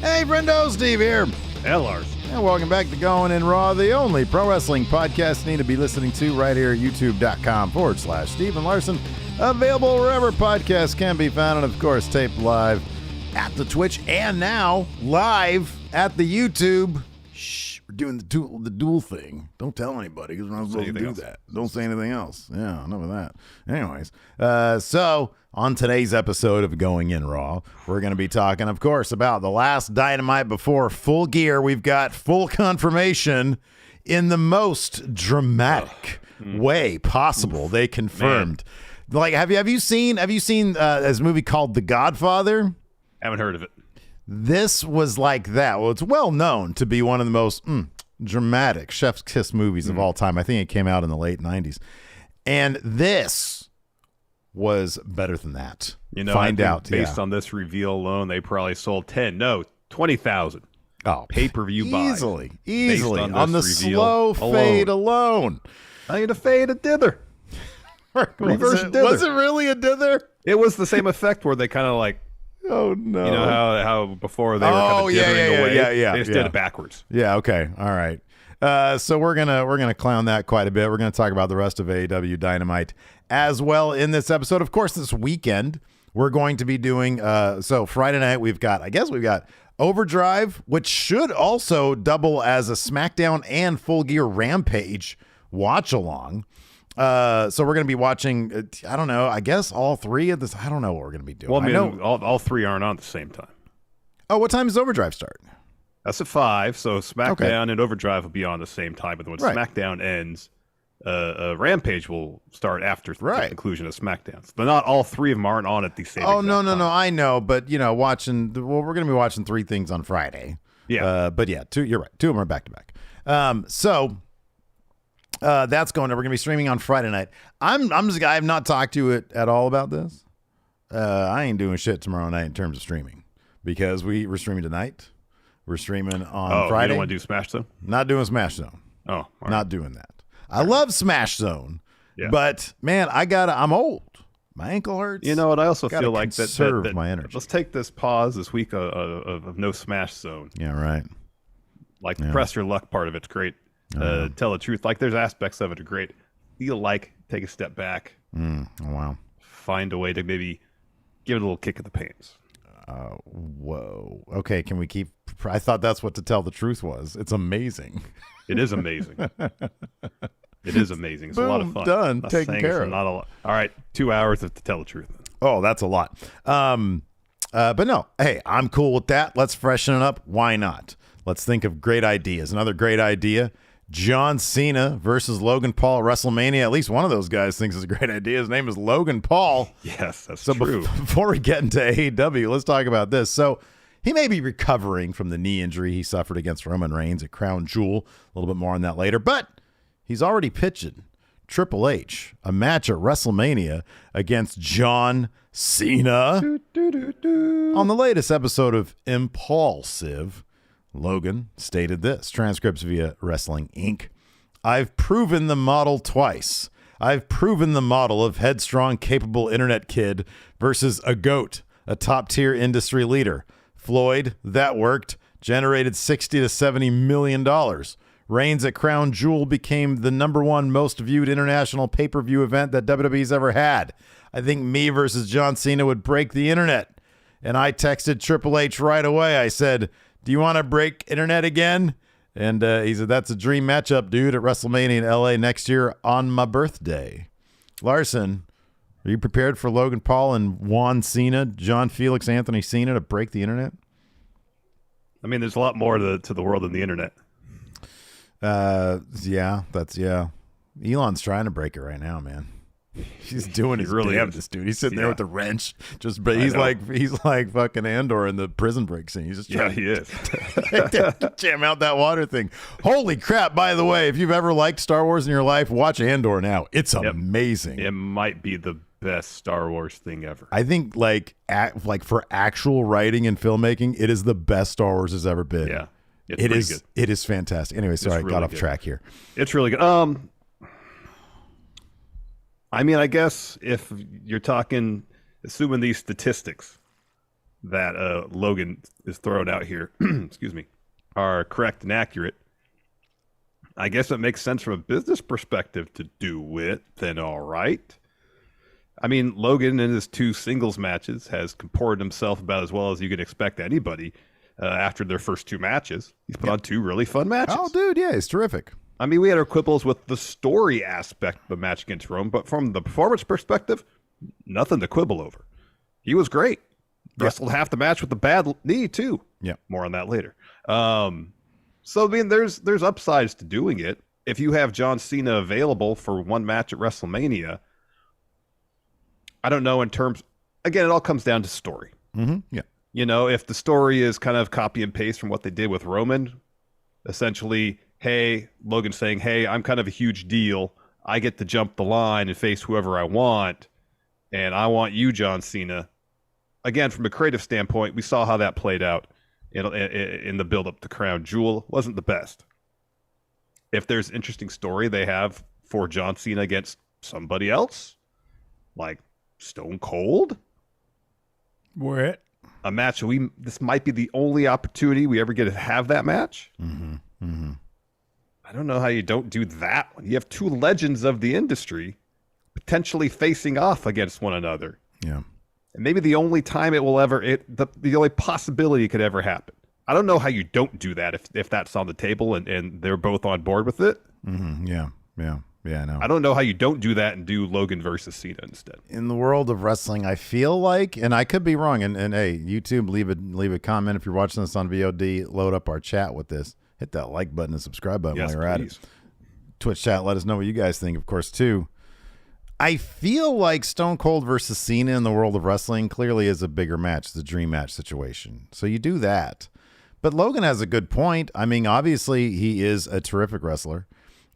Hey, Friendo, Steve here. Hey, Larson. And welcome back to Going in Raw, the only pro wrestling podcast you need to be listening to right here at youtube.com/Steve and Larson. Available wherever podcasts can be found, and of course, taped live at the Twitch and now live at the YouTube. Shh, we're doing the dual thing. Don't tell anybody because we're not supposed to do that. Don't say anything else. Yeah, enough of that. Anyways, so on today's episode of Going in Raw, we're going to be talking, of course, about the last Dynamite before Full Gear. We've got full confirmation in the most dramatic way possible. They confirmed. Man. Like, have you seen this movie called The Godfather? Haven't heard of it. This was like that. Well, it's well known to be one of the most dramatic chef's kiss movies of all time. I think it came out in the late 90s. And this was better than that. You know, find out. Based on this reveal alone, they probably sold 20,000 pay-per-view buys. Easily on the slow fade alone. I need a fade a dither. Reverse dither. Was it really a dither? It was the same effect where they kind of like, oh no! You know how before they were kind of dithering away. They just did it backwards. Yeah. Okay. All right. So we're gonna clown that quite a bit. We're gonna talk about the rest of AEW Dynamite as well in this episode. Of course, this weekend we're going to be doing. So Friday night we've got Overdrive, which should also double as a SmackDown and Full Gear Rampage watch along. So we're going to be watching, I don't know, I guess all three of this. I don't know what we're going to be doing. Well, I know all three aren't on at the same time. Oh, what time does Overdrive start? That's at 5. So SmackDown and Overdrive will be on the same time. But when SmackDown ends, Rampage will start after the conclusion of SmackDown. But not all three of them aren't on at the same time. Oh, no. I know. But, you know, we're going to be watching 3 things on Friday. Yeah. But yeah, you're right. 2 of them are back to back. That's going on. We're going to be streaming on Friday night. I have not talked to you at all about this. I ain't doing shit tomorrow night in terms of streaming because we're streaming tonight. We're streaming on Friday. You don't want to do Smash Zone? Not doing Smash Zone. Oh, not doing that. I love Smash Zone, but man, I'm old. My ankle hurts. You know what? I also feel like that my energy. Let's take this pause this week of no Smash Zone. Yeah, right. Like the press your luck part of it's great. Tell the truth. Like there's aspects of it are great. Feel like take a step back. Oh, wow. Find a way to maybe give it a little kick in the pants. Whoa. Okay, can we keep? I thought that's what to tell the truth was. It's amazing. It is amazing. It is amazing. It's Boom, a lot of fun. Done. Taken care of. Not a lot. All right, 2 hours to tell the truth. Oh, that's a lot. But no. Hey, I'm cool with that. Let's freshen it up. Why not? Let's think of great ideas. Another great idea. John Cena versus Logan Paul at WrestleMania. At least one of those guys thinks it's a great idea. His name is Logan Paul. Yes, that's true. Before we get into AEW, let's talk about this. So he may be recovering from the knee injury he suffered against Roman Reigns at Crown Jewel. A little bit more on that later. But he's already pitching Triple H a match at WrestleMania against John Cena. On the latest episode of Impulsive, Logan stated this, transcripts via Wrestling Inc. I've proven the model twice. I've proven the model of headstrong, capable internet kid versus a GOAT, a top-tier industry leader. Floyd, that worked, generated $60 to $70 million. Reigns at Crown Jewel became the #1 most viewed international pay-per-view event that WWE's ever had. I think me versus John Cena would break the internet. And I texted Triple H right away. I said, do you want to break internet again? And he said, that's a dream matchup, dude, at WrestleMania in LA next year on my birthday. Larson, are you prepared for Logan Paul and Juan Cena, John Felix Anthony Cena, to break the internet? I mean, there's a lot more to the world than the internet. Yeah. Elon's trying to break it right now, man. He's doing his really damnedest, dude. He's sitting there with the wrench, he's like fucking Andor in the Prison Break scene. He's just trying he is. to jam out that water thing. Holy crap! By the way, if you've ever liked Star Wars in your life, watch Andor now. It's amazing. It might be the best Star Wars thing ever. I think like for actual writing and filmmaking, it is the best Star Wars has ever been. Yeah, it is. Good. It is fantastic. Anyway, sorry, I got off track here. It's really good. I mean, I guess if you're talking, assuming these statistics, that Logan is throwing out here, excuse me, are correct and accurate, I guess it makes sense from a business perspective to do it, then all right. I mean, Logan in his 2 singles matches has comported himself about as well as you could expect anybody after their first 2 matches. He's put on 2 really fun matches. Oh, dude, yeah, he's terrific. I mean, we had our quibbles with the story aspect of the match against Rome, but from the performance perspective, nothing to quibble over. He was great. Wrestled half the match with a bad knee, too. Yeah. More on that later. So, I mean, there's upsides to doing it. If you have John Cena available for 1 match at WrestleMania, I don't know in terms... Again, it all comes down to story. Mm-hmm. Yeah. You know, if the story is kind of copy and paste from what they did with Roman, essentially, hey, Logan saying, hey, I'm kind of a huge deal. I get to jump the line and face whoever I want, and I want you, John Cena. Again, from a creative standpoint, we saw how that played out in the build-up to Crown Jewel. Wasn't the best. If there's an interesting story they have for John Cena against somebody else, like Stone Cold, what? A match this might be the only opportunity we ever get to have that match. Mm-hmm. Mm-hmm. I don't know how you don't do that one. You have 2 legends of the industry potentially facing off against one another. Yeah. And maybe the only time it will ever, the only possibility it could ever happen. I don't know how you don't do that if that's on the table and they're both on board with it. Mm-hmm. Yeah. I know. I don't know how you don't do that and do Logan versus Cena instead. In the world of wrestling, I feel like, and I could be wrong, and hey, YouTube, leave a comment if you're watching this on VOD. Load up our chat with this. Hit that like button and subscribe button while you're at it. Twitch chat, let us know what you guys think, of course, too. I feel like Stone Cold versus Cena in the world of wrestling clearly is a bigger match, the dream match situation. So you do that. But Logan has a good point. I mean, obviously, he is a terrific wrestler.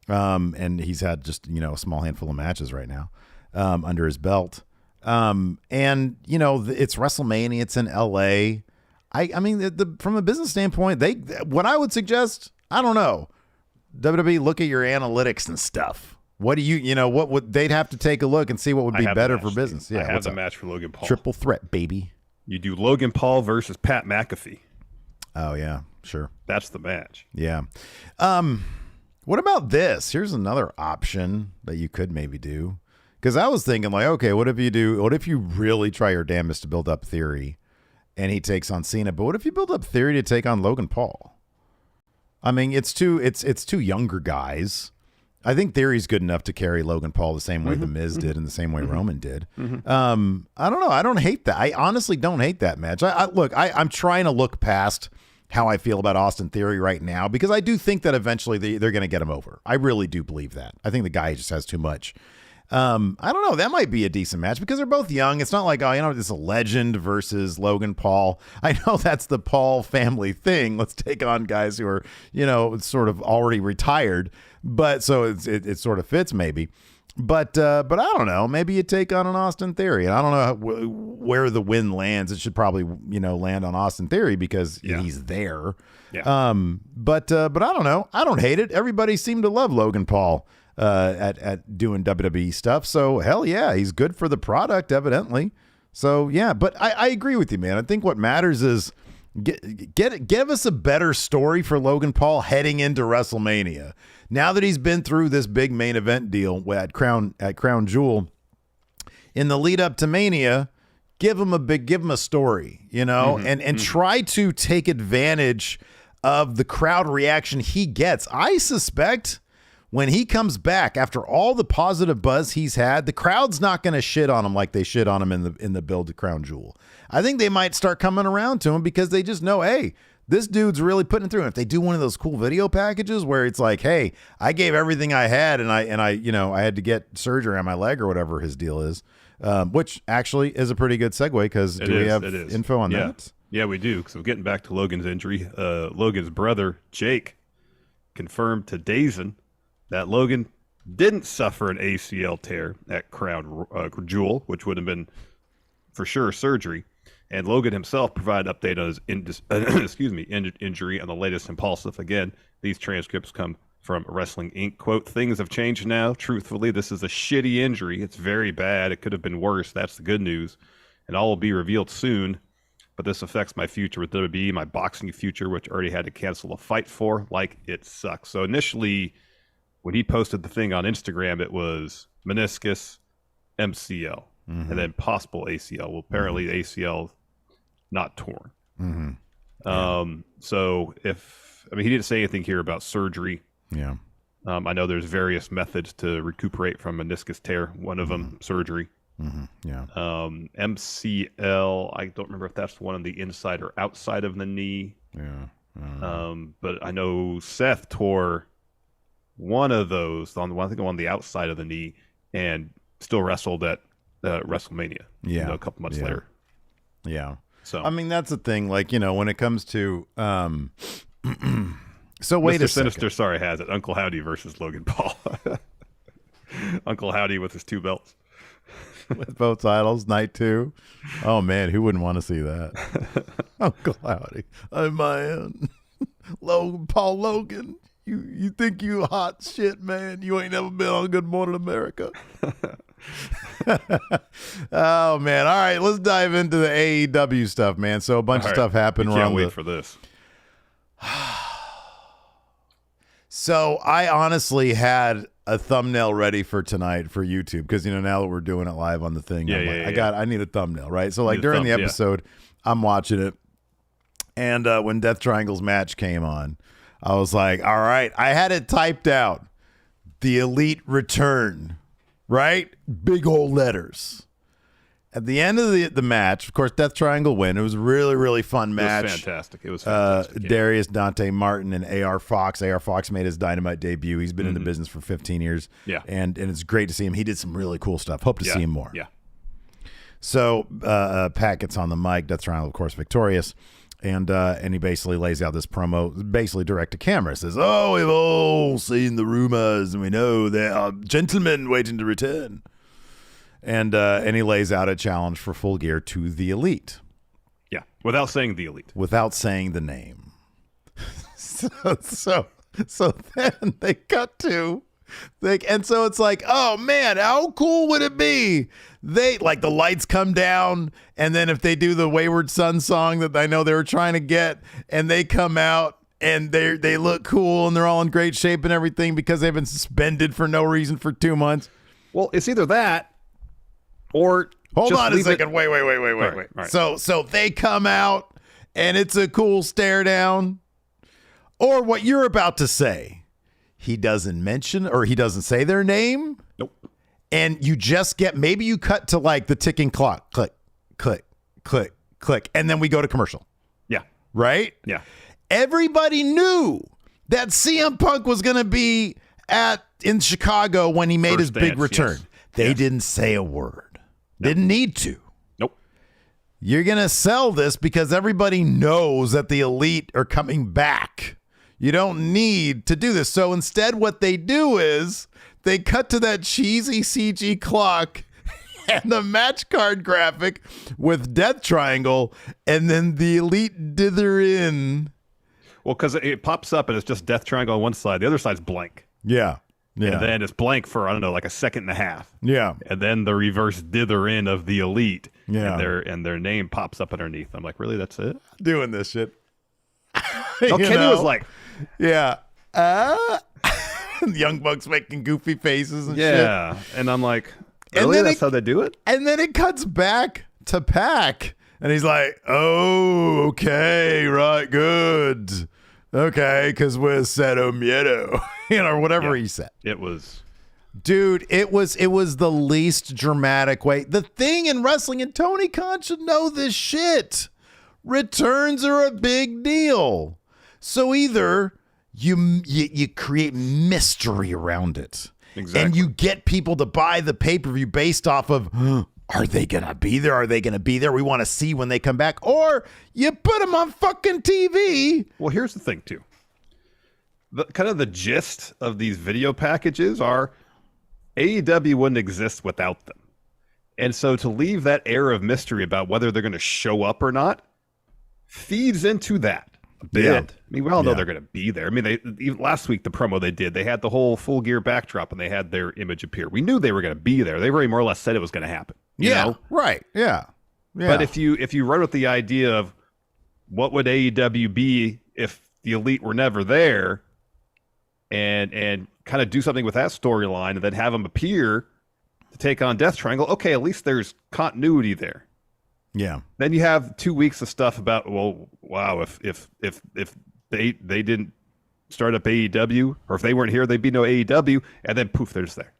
And he's had just, a small handful of matches right now under his belt. And, it's WrestleMania. It's in L.A. I mean, from a business standpoint, what I would suggest, I don't know. WWE, look at your analytics and stuff. What do what would they'd have to take a look and see what would be better for business? Yeah, I have the match for Logan Paul. Triple threat, baby. You do Logan Paul versus Pat McAfee. Oh yeah, sure. That's the match. Yeah. What about this? Here's another option that you could maybe do. Because I was thinking, like, okay, what if you really try your damnedest to build up Theory and he takes on Cena? But what if you build up Theory to take on Logan Paul? I mean, it's two younger guys. I think Theory's good enough to carry Logan Paul the same way The Miz did and the same way Roman did. I don't know. I don't hate that. I honestly don't hate that match. I'm trying to look past how I feel about Austin Theory right now, because I do think that eventually they're going to get him over. I really do believe that. I think the guy just has too much. I don't know. That might be a decent match because they're both young. It's not like, this is a legend versus Logan Paul. I know that's the Paul family thing. Let's take on guys who are, sort of already retired. But so it sort of fits maybe. But I don't know. Maybe you take on an Austin Theory. And I don't know where the win lands. It should probably, land on Austin Theory because he's there. Yeah. But I don't know. I don't hate it. Everybody seemed to love Logan Paul at doing WWE stuff. So hell yeah, he's good for the product, evidently. So yeah, but I agree with you, man. I think what matters is give us a better story for Logan Paul heading into WrestleMania. Now that he's been through this big main event deal at Crown Jewel, in the lead up to Mania, give him a story, and try to take advantage of the crowd reaction he gets. I suspect when he comes back after all the positive buzz he's had, the crowd's not going to shit on him like they shit on him in the build to Crown Jewel. I think they might start coming around to him because they just know, hey, this dude's really putting it through. And if they do one of those cool video packages where it's like, hey, I gave everything I had and I had to get surgery on my leg or whatever his deal is, which actually is a pretty good segue because we have info on that? Yeah, we do. So getting back to Logan's injury, Logan's brother, Jake, confirmed to DAZN that Logan didn't suffer an ACL tear at Crown Jewel, which would have been for sure surgery. And Logan himself provided an update on his injury on the latest Impulsive. Again, these transcripts come from Wrestling Inc. Quote, things have changed now. Truthfully, this is a shitty injury. It's very bad. It could have been worse. That's the good news. And all will be revealed soon. but this affects my future with WWE, my boxing future, which I already had to cancel a fight for. Like, it sucks. So initially, when he posted the thing on Instagram, it was meniscus, MCL, and then possible ACL. Well, apparently the ACL not torn. So he didn't say anything here about surgery. Yeah. I know there's various methods to recuperate from meniscus tear. One of them, surgery. Yeah. MCL, I don't remember if that's the one on the inside or outside of the knee. Yeah. But I know Seth tore one of those I think on the outside of the knee and still wrestled at WrestleMania. Yeah. A couple months later. Yeah. So I mean, that's the thing. Like, when it comes to so wait Mr. a Sinister, second. has it. Uncle Howdy versus Logan Paul. Uncle Howdy with his 2 belts. With both titles, night 2. Oh man, who wouldn't want to see that? Uncle Howdy, I'm man. Logan Paul Logan. You think you hot shit, man? You ain't never been on Good Morning America. Oh man! All right, let's dive into the AEW stuff, man. So a bunch of stuff happened. Can't wait for this. So I honestly had a thumbnail ready for tonight for YouTube because now that we're doing it live on the thing, I need a thumbnail, right? So like during the episode, I'm watching it, and when Death Triangle's match came on, I was like, all right, I had it typed out. The Elite return, right? Big old letters. At the end of the match, of course, Death Triangle win. It was a really, really fun match. It was fantastic. Darius, Dante Martin, and AR Fox. AR Fox made his Dynamite debut. He's been in the business for 15 years. Yeah. And it's great to see him. He did some really cool stuff. Hope to see him more. Yeah. So Pat gets on the mic. Death Triangle, of course, victorious. And he basically lays out this promo, basically direct to camera. Says, "Oh, we've all seen the rumors, and we know there are gentlemen waiting to return." And he lays out a challenge for Full Gear to the Elite. Yeah, without saying the Elite. Without saying the name. so then they cut to... and so it's like, oh man, how cool would it be? They like the lights come down, and then if they do the Wayward Son song that I know they were trying to get, and they come out and they look cool and they're all in great shape and everything because they've been suspended for no reason for 2 months. Well, it's either that or hold on a second. It. Wait. All right. So they come out and it's a cool stare down, or what you're about to say. He doesn't mention or he doesn't say their name. Nope. And you just get, maybe you cut to like the ticking clock. Click, click, click, click. And then we go to commercial. Yeah. Right? Yeah. Everybody knew that CM Punk was going to be in Chicago when he made his big return. Yes. They didn't say a word. No. Didn't need to. Nope. You're going to sell this because everybody knows that the Elite are coming back. You don't need to do this. So instead, what they do is they cut to that cheesy CG clock and the match card graphic with Death Triangle, and then the Elite dither in. Well, because it pops up and it's just Death Triangle on one side. The other side's blank. Yeah. Yeah. And then it's blank for, I don't know, like a second and a half. Yeah. And then the reverse dither in of the Elite. Yeah. And their name pops up underneath. I'm like, really? That's it? Doing this shit. Kenny was like, yeah. Young Bucks making goofy faces and shit. Yeah. And I'm like, really? That's how they do it? And then it cuts back to Pac. And he's like, oh, okay, right, good. Okay, because we're Cero Miedo. Or whatever he said. It was... Dude, it was the least dramatic way. The thing in wrestling, and Tony Khan should know this shit, returns are a big deal. So either you create mystery around it. Exactly. And you get people to buy the pay-per-view based off of, are they going to be there? Are they going to be there? We want to see when they come back. Or you put them on fucking TV. Well, here's the thing, too. Kind of the gist of these video packages are AEW wouldn't exist without them. And so to leave that air of mystery about whether they're going to show up or not feeds into that a bit. Yeah. I mean, we all know they're going to be there. I mean, even last week, the promo they had the whole Full Gear backdrop and they had their image appear. We knew they were going to be there. They very more or less said it was going to happen. You know? Right. Yeah. Yeah. But if you run with the idea of what would AEW be if the Elite were never there, and kind of do something with that storyline, and then have them appear to take on Death Triangle, okay, at least there's continuity there. Yeah. Then you have 2 weeks of stuff about, well, wow, if they didn't start up AEW, or if they weren't here, they'd be no AEW, and then poof, they're just there.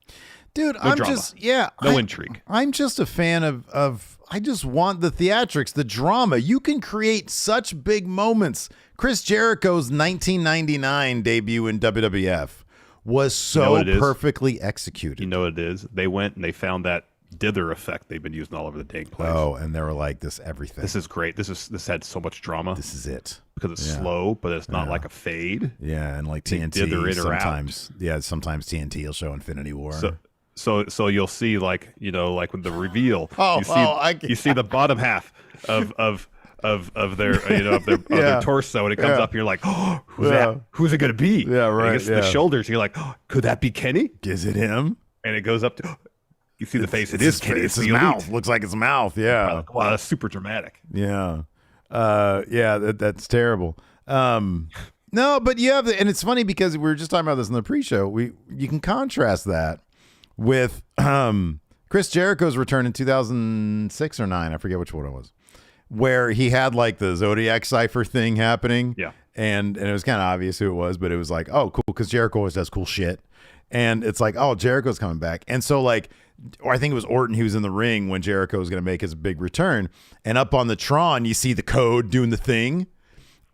Dude, No I'm drama. No intrigue. I'm just a fan of I just want the theatrics, the drama. You can create such big moments. Chris Jericho's 1999 debut in WWF was so perfectly executed. You know what it is? They went and they found that dither effect they've been using all over the dang place. Oh, and they were like, this everything. This is great. This had so much drama. This is it. Because it's slow, but it's not like a fade. Yeah, and like TNT sometimes. Yeah, sometimes TNT will show Infinity War. So you'll see like with the reveal. You see the bottom half of their their torso, and it comes up. And you're like, oh, who's that? Who's it gonna be? Yeah, right. And it gets to the shoulders. And you're like, oh, could that be Kenny? Is it him? And it goes up to. You see the face. It is Kenny. It's his mouth. Looks like his mouth. Yeah. Wow, that's super dramatic. Yeah. That's terrible. No, but you have and it's funny because we were just talking about this in the pre-show. You can contrast that with Chris Jericho's return in 2006 or 9. I forget which one it was, where he had like the Zodiac Cipher thing happening. Yeah. And it was kind of obvious who it was, but it was like, oh, cool, because Jericho always does cool shit. And it's like, oh, Jericho's coming back. And so like, or I think it was Orton who was in the ring when Jericho was going to make his big return. And up on the Tron, you see the Code doing the thing.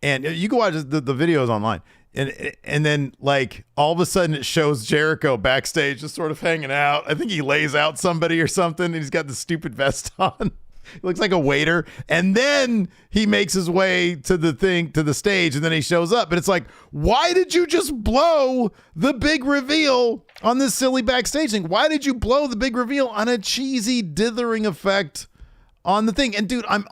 And you can watch the videos online. And then like all of a sudden it shows Jericho backstage just sort of hanging out. I think he lays out somebody or something, and he's got the stupid vest on. He looks like a waiter. And then he makes his way to the stage, and then he shows up. But it's like, why did you just blow the big reveal on this silly backstage thing? Why did you blow the big reveal on a cheesy dithering effect on the thing? And dude, I'm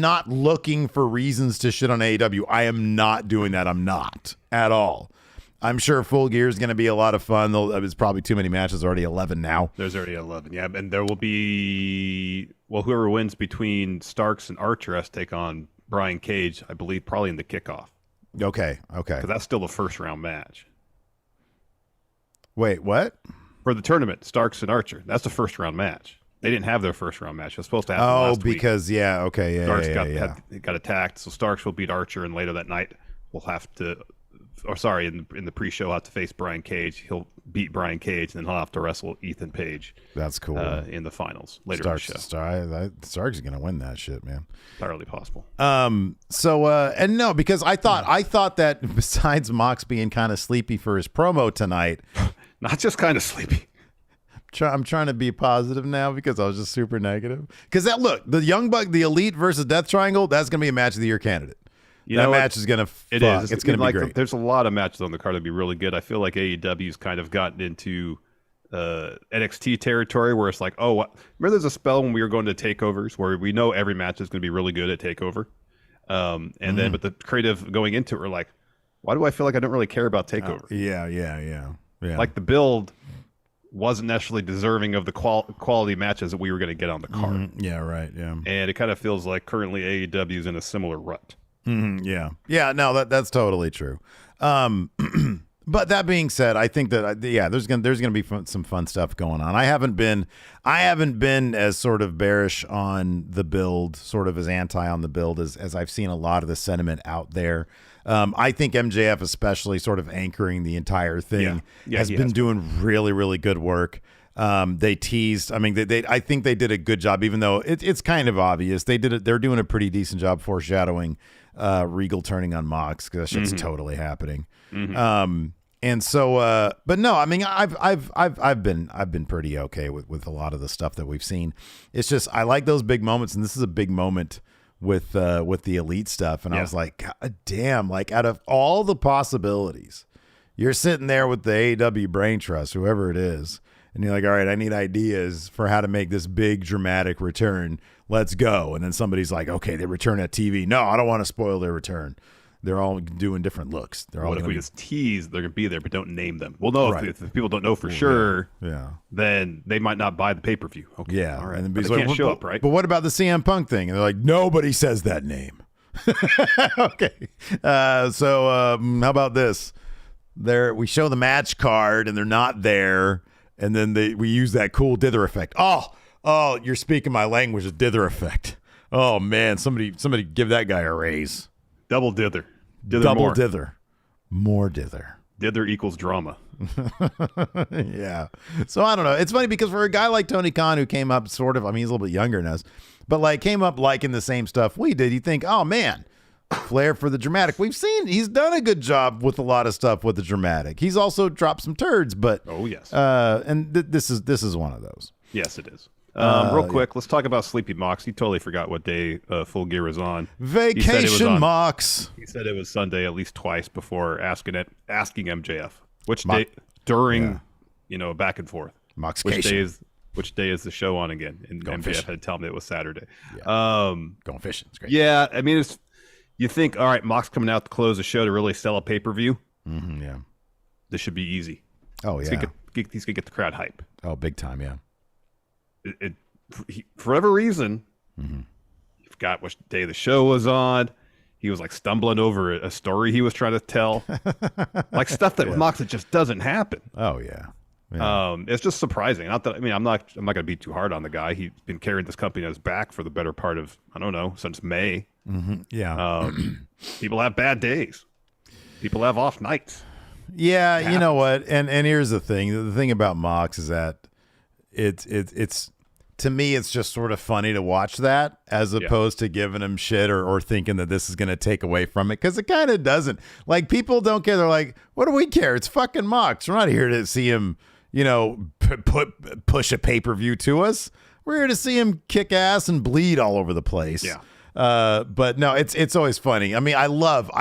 not looking for reasons to shit on AEW. I am not doing that. I'm not at all. I'm sure Full Gear is going to be a lot of fun. There's probably too many matches, already 11 now. There's already 11, yeah. And there will be, whoever wins between Starks and Archer has to take on Brian Cage, I believe, probably in the kickoff. Okay. Because that's still the first round match. Wait, what? For the tournament, Starks and Archer. That's the first round match. They didn't have their first round match. It was supposed to happen last week. Because, Starks got attacked, so Starks will beat Archer, and later that night we'll have to... in the pre-show, I'll have to face Brian Cage. He'll beat Brian Cage, and then he'll have to wrestle Ethan Page. That's cool. In the finals later in the show. Starks is going to win that shit, man. Entirely possible. And no, because I thought that besides Mox being kind of sleepy for his promo tonight, not just kind of sleepy. I'm trying to be positive now because I was just super negative. Because the Young Buck, the Elite versus Death Triangle, that's going to be a match of the year candidate. That match is going to fuck. It's going to be great. There's a lot of matches on the card that'd be really good. I feel like AEW's kind of gotten into NXT territory where it's like, remember there's a spell when we were going to takeovers where we know every match is going to be really good at takeover. Then but the creative going into it, we're like, why do I feel like I don't really care about takeover? Yeah. Like the build wasn't necessarily deserving of the quality matches that we were going to get on the card. Yeah, right. Yeah. And it kind of feels like currently AEW is in a similar rut. Yeah. No, that's totally true. But that being said, I think that there's gonna be some fun stuff going on. I haven't been as sort of bearish on the build, sort of as anti on the build as I've seen a lot of the sentiment out there. I think MJF, especially sort of anchoring the entire thing, has been doing really, really good work. They teased. I mean, I think they did a good job, even though it's kind of obvious. They're doing a pretty decent job foreshadowing Regal turning on Mox, because that shit's totally happening. And so, but no, I mean, I've been pretty okay with a lot of the stuff that we've seen. It's just I like those big moments, and this is a big moment with the Elite stuff. And I was like, God damn! Like, out of all the possibilities, you're sitting there with the AEW Brain Trust, whoever it is. And you're like, all right, I need ideas for how to make this big dramatic return. Let's go. And then somebody's like, okay, they return at TV. No, I don't want to spoil their return. They're all doing different looks. They're all. What if we just tease they're going to be there, but don't name them? Well, no, Right. if people don't know for sure, Yeah. then they might not buy the pay-per-view. Okay, Yeah. all right. And then But he's they like, can't show up, right? But what about the CM Punk thing? And they're like, nobody says that name. Okay. So how about this? We show the match card and they're not there, and then we use that cool dither effect. Oh, you're speaking my language, a dither effect. Oh man, somebody give that guy a raise. Double dither. Double more. dither. More dither. Dither equals drama. Yeah. So I don't know. It's funny because for a guy like Tony Khan who came up sort of, I mean, he's a little bit younger than us, but like came up liking the same stuff we did, you think, oh man, flair for the dramatic. We've seen he's done a good job with a lot of stuff with the dramatic. He's also dropped some turds, but oh yes. And this is one of those. Yes, it is. Real quick, let's talk about Sleepy Mox. He totally forgot what day Full Gear was on. Vacation Mox. He said it was Sunday at least twice before asking MJF which day during back and forth. Moxcation. Which day is the show on again? And Going MJF fishing. had to tell me it was Saturday. Yeah. Going fishing. It's great. Yeah, I mean, you think, all right, Mox coming out to close the show to really sell a pay-per-view. Mm-hmm, yeah. This should be easy. Oh yeah. He's gonna get the crowd hype. Oh, big time. Yeah. For whatever reason, he forgot which day the show was on. He was like stumbling over a story he was trying to tell, like stuff that with Mox it just doesn't happen. Oh yeah. It's just surprising. Not that I'm not going to be too hard on the guy. He's been carrying this company on his back for the better part of since May. Mm-hmm. Yeah. People have bad days. People have off nights. Yeah, you know what? And here's the thing. The thing about Mox is that it's to me it's just sort of funny to watch that as opposed to giving him shit or thinking that this is going to take away from it, because it kind of doesn't. Like, people don't care. They're like, what do we care? It's fucking Mox. We're not here to see him, push a pay-per-view to us. We're here to see him kick ass and bleed all over the place. Yeah. But no, it's always funny. I mean, I love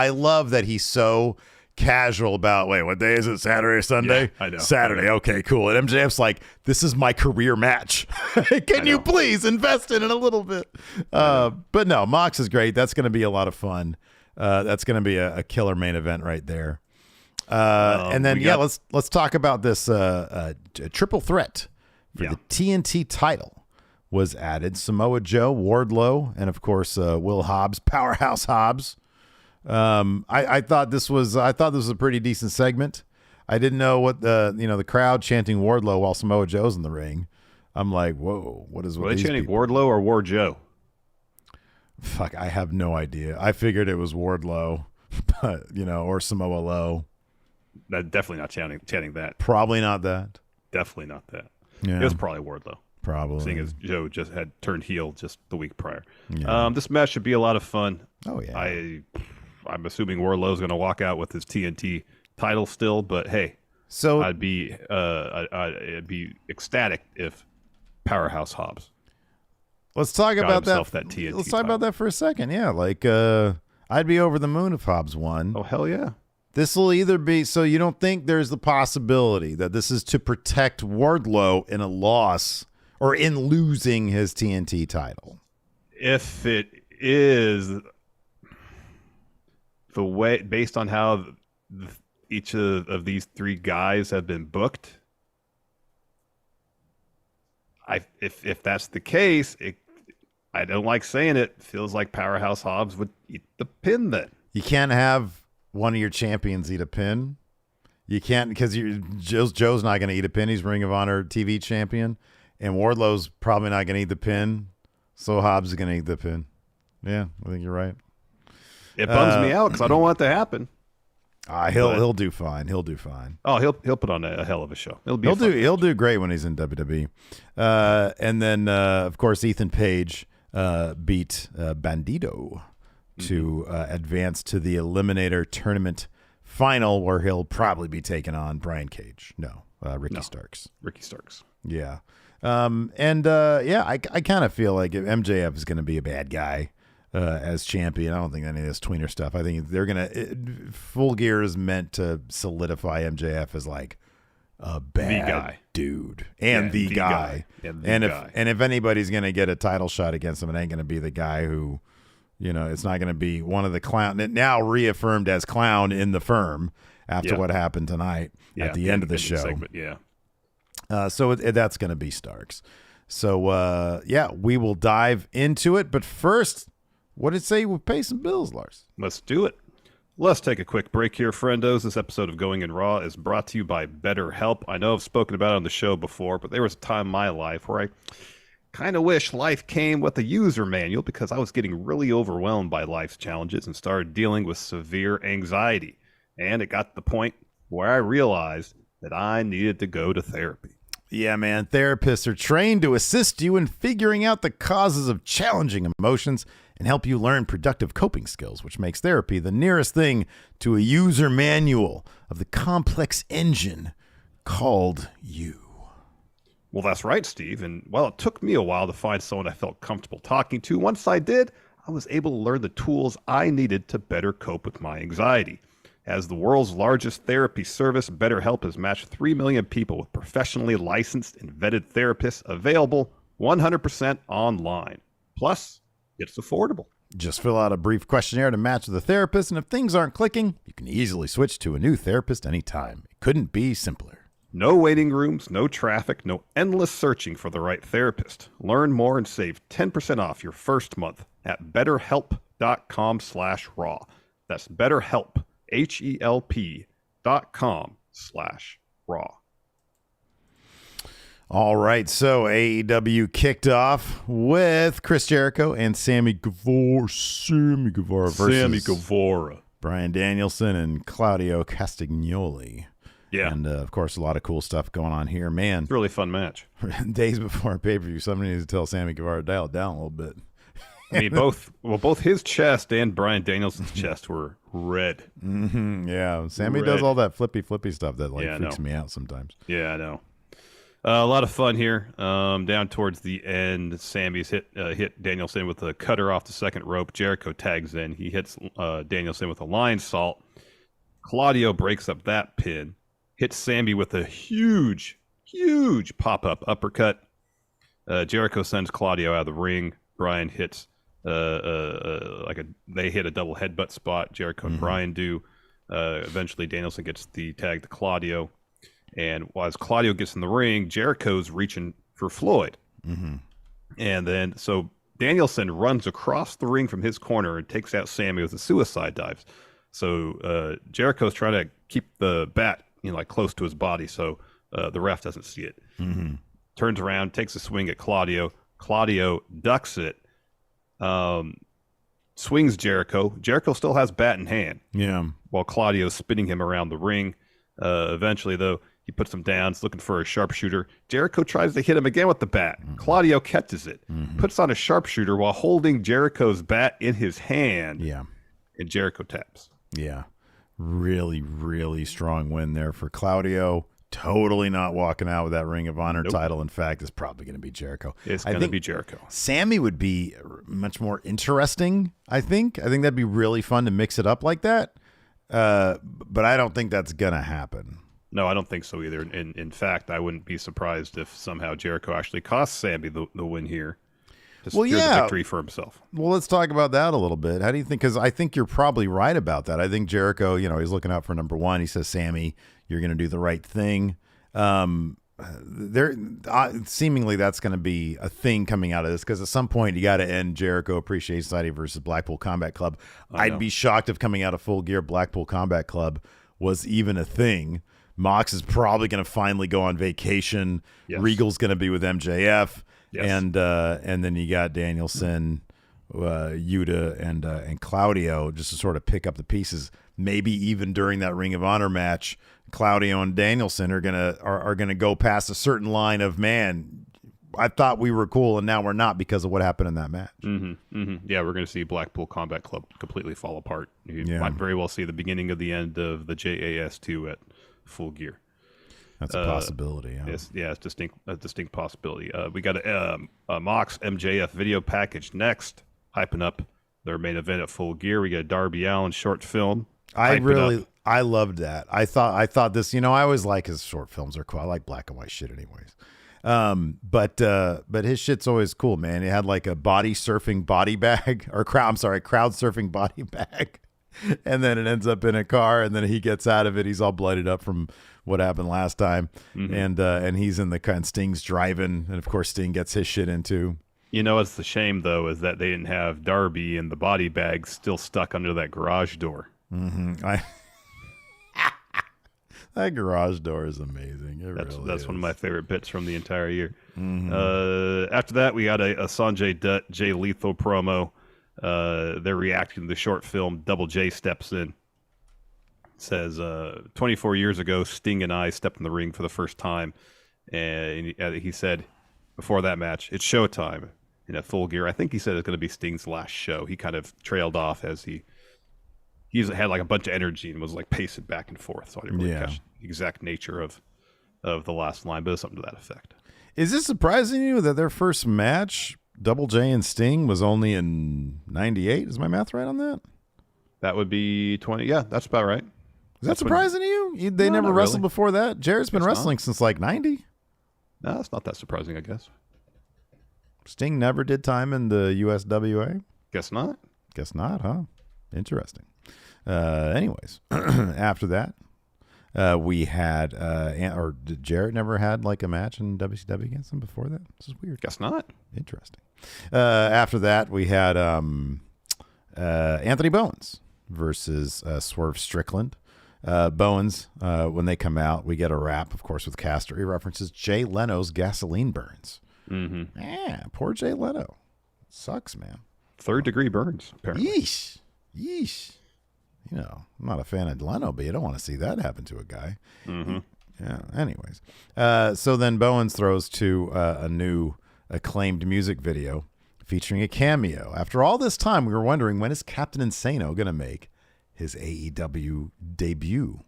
that he's so casual about, wait, what day is it? Saturday or Sunday? Yeah, I know. Saturday. Okay, cool. And MJF's like, this is my career match. Can you please invest in it a little bit? But no, Mox is great. That's going to be a lot of fun. That's going to be a killer main event right there. And then, let's talk about this triple threat for the TNT title was added. Samoa Joe, Wardlow, and of course, Will Hobbs, Powerhouse Hobbs. I thought this was a pretty decent segment. I didn't know what the crowd chanting Wardlow while Samoa Joe's in the ring. I'm like, whoa, what is with Were they these chanting people? Wardlow or War Joe? Fuck, I have no idea. I figured it was Wardlow, but or Samoa Low. Definitely not chanting that. Probably not that. Definitely not that. Yeah. It was probably Wardlow. Probably. Seeing as Joe just had turned heel just the week prior. Yeah. This match should be a lot of fun. Oh yeah. I'm assuming Wardlow's going to walk out with his TNT title still, but hey, so I'd be ecstatic if Powerhouse Hobbs. Let's talk got about himself that. that TNT Let's talk title. about that for a second. Yeah, like I'd be over the moon if Hobbs won. Oh hell yeah! This will either be, so you don't think there's the possibility that this is to protect Wardlow in a loss or in losing his TNT title? If it is the way, based on how each of these three guys have been booked, if that's the case, I don't like saying it, feels like Powerhouse Hobbs would eat the pin then. You can't have one of your champions eat a pin. You can't, because Joe's not going to eat a pin. He's Ring of Honor TV champion, and Wardlow's probably not going to eat the pin, so Hobbs is going to eat the pin. Yeah, I think you're right. It bums me out because I don't want it to happen. He'll do fine. He'll do fine. Oh, he'll put on a hell of a show. He'll do great when he's in WWE. And then of course Ethan Page beat Bandido to advance to the Eliminator Tournament final, where he'll probably be taking on Brian Cage. Ricky Starks. Ricky Starks. Yeah. I kind of feel like if MJF is going to be a bad guy as champion. I don't think any of this tweener stuff. I think they're going to Full Gear is meant to solidify MJF as like a bad guy. Dude and the guy. And if anybody's going to get a title shot against him, it ain't going to be the guy who, It's not going to be one of the clown, now reaffirmed as clown in the firm after what happened tonight at the end of the show. Segment, so that's going to be Starks. So, we will dive into it. But first, what did it say? We'll pay some bills, Lars. Let's do it. Let's take a quick break here, friendos. This episode of Going in Raw is brought to you by BetterHelp. I know I've spoken about it on the show before, but there was a time in my life where I kind of wish life came with a user manual because I was getting really overwhelmed by life's challenges and started dealing with severe anxiety. And it got to the point where I realized that I needed to go to therapy. Yeah, man. Therapists are trained to assist you in figuring out the causes of challenging emotions and help you learn productive coping skills, which makes therapy the nearest thing to a user manual of the complex engine called you. Well, that's right, Steve. And while it took me a while to find someone I felt comfortable talking to, once I did, I was able to learn the tools I needed to better cope with my anxiety. As the world's largest therapy service, BetterHelp has matched 3 million people with professionally licensed and vetted therapists available 100% online. Plus, it's affordable. Just fill out a brief questionnaire to match with a therapist, and if things aren't clicking, you can easily switch to a new therapist anytime. It couldn't be simpler. No waiting rooms, no traffic, no endless searching for the right therapist. Learn more and save 10% off your first month at betterhelp.com/raw. That's BetterHelp, HELP.com/raw. All right, so AEW kicked off with Chris Jericho and Sammy Guevara versus Sammy Guevara, Bryan Danielson and Claudio Castagnoli. Yeah. And, of course, a lot of cool stuff going on here. Man. It's a really fun match. Days before pay-per-view, somebody needs to tell Sammy Guevara to dial it down a little bit. I mean, both his chest and Bryan Danielson's chest were red. Mm-hmm, yeah. Sammy does all that flippy stuff that freaks me out sometimes. Yeah, I know. A lot of fun here. Down towards the end, Sammy's hit Danielson with a cutter off the second rope. Jericho tags in. He hits Danielson with a lion salt. Claudio breaks up that pin. Hits Sammy with a huge pop-up uppercut. Jericho sends Claudio out of the ring. Bryan hits they hit a double headbutt spot. Jericho and Bryan do. Eventually, Danielson gets the tag to Claudio. And as Claudio gets in the ring, Jericho's reaching for Floyd. Mm-hmm. And then, so Danielson runs across the ring from his corner and takes out Sammy with a suicide dive. So Jericho's trying to keep the bat, close to his body so the ref doesn't see it. Mm-hmm. Turns around, takes a swing at Claudio. Claudio ducks it. Swings Jericho. Jericho still has bat in hand. Yeah. While Claudio's spinning him around the ring. Eventually, though, he puts him down, looking for a sharpshooter. Jericho tries to hit him again with the bat. Mm-hmm. Claudio catches it, puts on a sharpshooter while holding Jericho's bat in his hand. Yeah. And Jericho taps. Yeah. Really, really strong win there for Claudio. Totally not walking out with that Ring of Honor title. In fact, it's probably going to be Jericho. It's going to be Jericho. Sammy would be much more interesting, I think. I think that'd be really fun to mix it up like that. But I don't think that's going to happen. No, I don't think so either. In fact, I wouldn't be surprised if somehow Jericho actually cost Sammy the win here to secure the victory for himself. Well, let's talk about that a little bit. How do you think? Because I think you're probably right about that. I think Jericho, he's looking out for number one. He says, Sammy, you're going to do the right thing. Seemingly that's going to be a thing coming out of this because at some point you got to end Jericho Appreciation Society versus Blackpool Combat Club. I'd be shocked if coming out of Full Gear Blackpool Combat Club was even a thing. Mox is probably going to finally go on vacation. Yes. Regal's going to be with MJF. Yes. And then you got Danielson, Yuta, and Claudio just to sort of pick up the pieces. Maybe even during that Ring of Honor match, Claudio and Danielson are gonna go past a certain line of, man, I thought we were cool and now we're not because of what happened in that match. Mm-hmm, mm-hmm. Yeah, we're going to see Blackpool Combat Club completely fall apart. You might very well see the beginning of the end of the JAS2 at Full Gear. That's a possibility. It's a distinct possibility. We got a Mox MJF video package next, hyping up their main event at Full Gear. We got a Darby Allin short film. I loved that. I thought this, I always like his short films are cool. I like black and white shit anyways. But his shit's always cool, man. He had like a body surfing body bag crowd surfing body bag. And then it ends up in a car, and then he gets out of it. He's all blooded up from what happened last time. And he's in the car, and Sting's driving, and of course Sting gets his shit into. You know, it's the shame though is that they didn't have Darby and the body bag still stuck under that garage door. That garage door is amazing. That's one of my favorite bits from the entire year. After that, we got a Sanjay Dutt, Jay Lethal promo. They're reacting to the short film. Double J steps in. Says, 24 years ago, Sting and I stepped in the ring for the first time. And he said, before that match, it's showtime in a Full Gear. I think he said it's going to be Sting's last show. He kind of trailed off as he had like a bunch of energy and was like pacing back and forth. So I didn't really catch the exact nature of the last line, but it's something to that effect. Is this surprising you that their first match, Double J and Sting, was only in 98? Is my math right on that? That would be 20. Yeah, that's about right. Is that surprising to you? They never wrestled before that? Jared's been wrestling since like 90? No, it's not that surprising, I guess. Sting never did time in the USWA? Guess not. Guess not, huh? Interesting. Anyways, after that, we had, or did Jarrett never had like a match in WCW against him before that? This is weird. Guess not. Interesting. After that, we had Anthony Bowens versus Swerve Strickland. Bowens, when they come out, we get a rap, of course, with Caster. He references Jay Leno's gasoline burns. Yeah, poor Jay Leno. Sucks, man. Third-degree burns, apparently. Yeesh. You know, I'm not a fan of Leno, but you don't want to see that happen to a guy. Yeah, anyways. So then Bowens throws to a new acclaimed music video featuring a cameo. After all this time, we were wondering, when is Captain Insano going to make his AEW debut?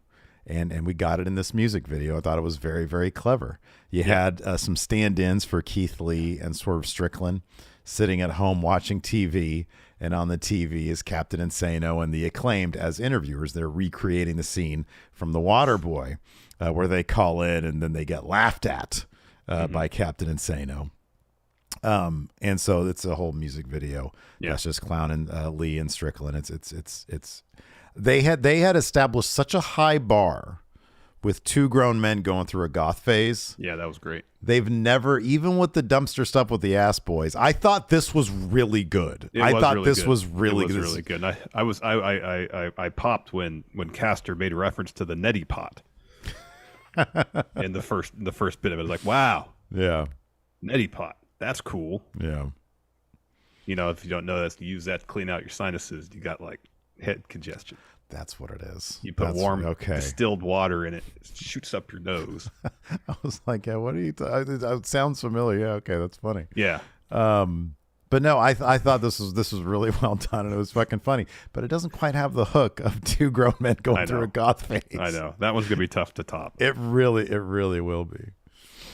And we got it in this music video. I thought it was very, very clever. You had some stand-ins for Keith Lee and Swerve Strickland sitting at home watching TV, and on the TV is Captain Insano and the Acclaimed as interviewers. They're recreating the scene from The Waterboy, where they call in and then they get laughed at by Captain Insano. And so it's a whole music video that's just clowning Lee and Strickland. It's they had established such a high bar with two grown men going through a goth phase. Yeah, that was great. They've never, even with the dumpster stuff with the Ass Boys, I thought this was really good. I thought this was really good. Really good. I popped when Caster made a reference to the neti pot in the first bit of it. I was like, wow. Yeah. Neti pot. That's cool. Yeah. You know, if you don't know, that's to use that to clean out your sinuses. You got like head congestion. That's what it is. You put warm distilled water in it. It shoots up your nose. I was like, yeah, what are you it sounds familiar. Yeah, okay, that's funny. Yeah. But no, I thought this was really well done, and it was fucking funny. But it doesn't quite have the hook of two grown men going through a goth phase. I know. That one's going to be tough to top. It really will be.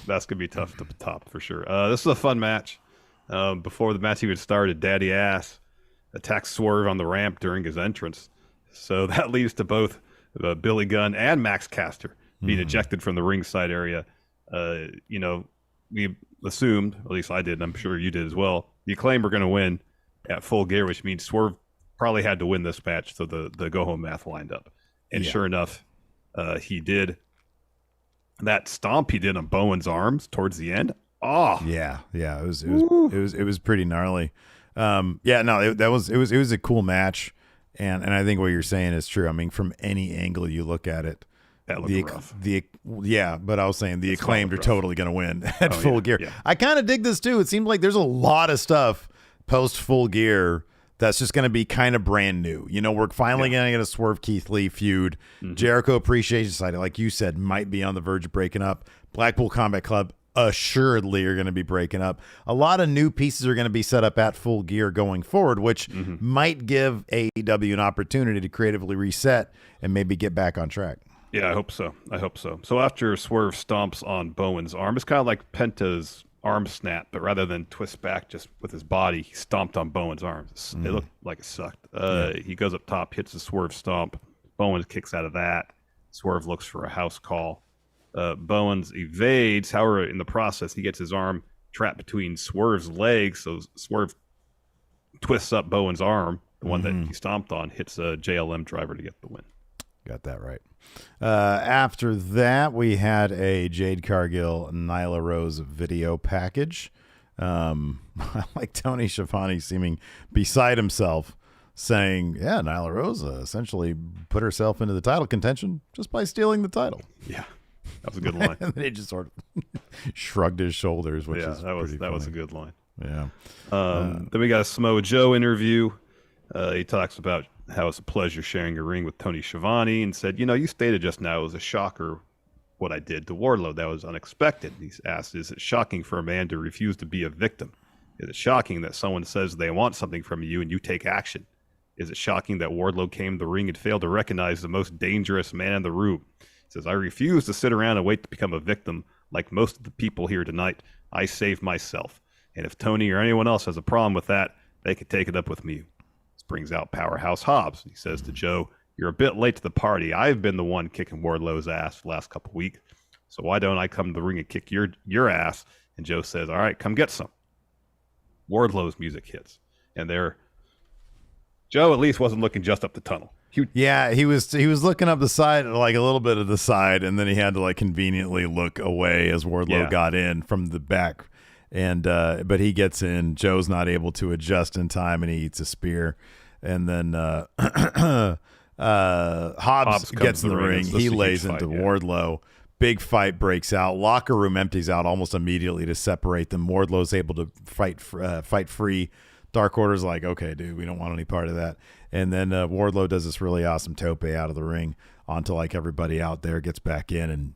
That's going to be tough to top for sure. This is a fun match. Before the match even started, Daddy Ass attacks Swerve on the ramp during his entrance. So that leads to both Billy Gunn and Max Caster being ejected from the ringside area. You know, we assumed, at least I did, and I'm sure you did as well, the Acclaim were going to win at Full Gear, which means Swerve probably had to win this match, so the go-home math lined up. And sure enough, he did. That stomp he did on Bowen's arms towards the end. Oh, yeah. It was pretty gnarly. It was a cool match. And I think what you're saying is true. I mean, from any angle you look at it, that looked rough. But I was saying the Acclaimed are totally going to win at Full Gear. Yeah. I kind of dig this too. It seems like there's a lot of stuff post Full Gear that's just going to be kind of brand new. You know, we're finally going to get a Swerve Keith Lee feud. Jericho Appreciation Society, like you said, might be on the verge of breaking up. Blackpool Combat Club assuredly are going to be breaking up. A lot of new pieces are going to be set up at Full Gear going forward, which might give AEW an opportunity to creatively reset and maybe get back on track. Yeah, I hope so. So after Swerve stomps on Bowen's arm, it's kind of like Penta's arm snap, but rather than twist back just with his body, he stomped on Bowen's arms. It looked like it sucked. He goes up top, hits the Swerve stomp. Bowen kicks out of that. Swerve looks for a house call. Bowens evades. However, in the process, he gets his arm trapped between Swerve's legs. So Swerve twists up Bowen's arm, the one that he stomped on, hits a JLM driver to get the win. Got that right. After that, we had a Jade Cargill, Nyla Rose video package. I like Tony Schiavone seeming beside himself, saying, yeah, Nyla Rose essentially put herself into the title contention just by stealing the title. Yeah, that was a good line. And then he just sort of shrugged his shoulders, which is that was a good line. Yeah. Then we got a Samoa Joe interview. He talks about how it's a pleasure sharing a ring with Tony Schiavone and said, you stated just now it was a shocker what I did to Wardlow. That was unexpected. He's asked, is it shocking for a man to refuse to be a victim? Is it shocking that someone says they want something from you and you take action? Is it shocking that Wardlow came to the ring and failed to recognize the most dangerous man in the room? He says, I refuse to sit around and wait to become a victim like most of the people here tonight. I save myself. And if Tony or anyone else has a problem with that, they can take it up with me. This brings out Powerhouse Hobbs. He says to Joe, you're a bit late to the party. I've been the one kicking Wardlow's ass the last couple weeks. So why don't I come to the ring and kick your ass? And Joe says, all right, come get some. Wardlow's music hits. And Joe at least wasn't looking just up the tunnel. He was looking up the side, like a little bit of the side, and then he had to like conveniently look away as Wardlow got in from the back. And but he gets in. Joe's not able to adjust in time, and he eats a spear. And then Hobbs gets in the ring. He lays into Wardlow. Big fight breaks out. Locker room empties out almost immediately to separate them. Wardlow's able to fight free. Dark Order's like, okay, dude, we don't want any part of that. And then Wardlow does this really awesome tope out of the ring onto like everybody out there, gets back in and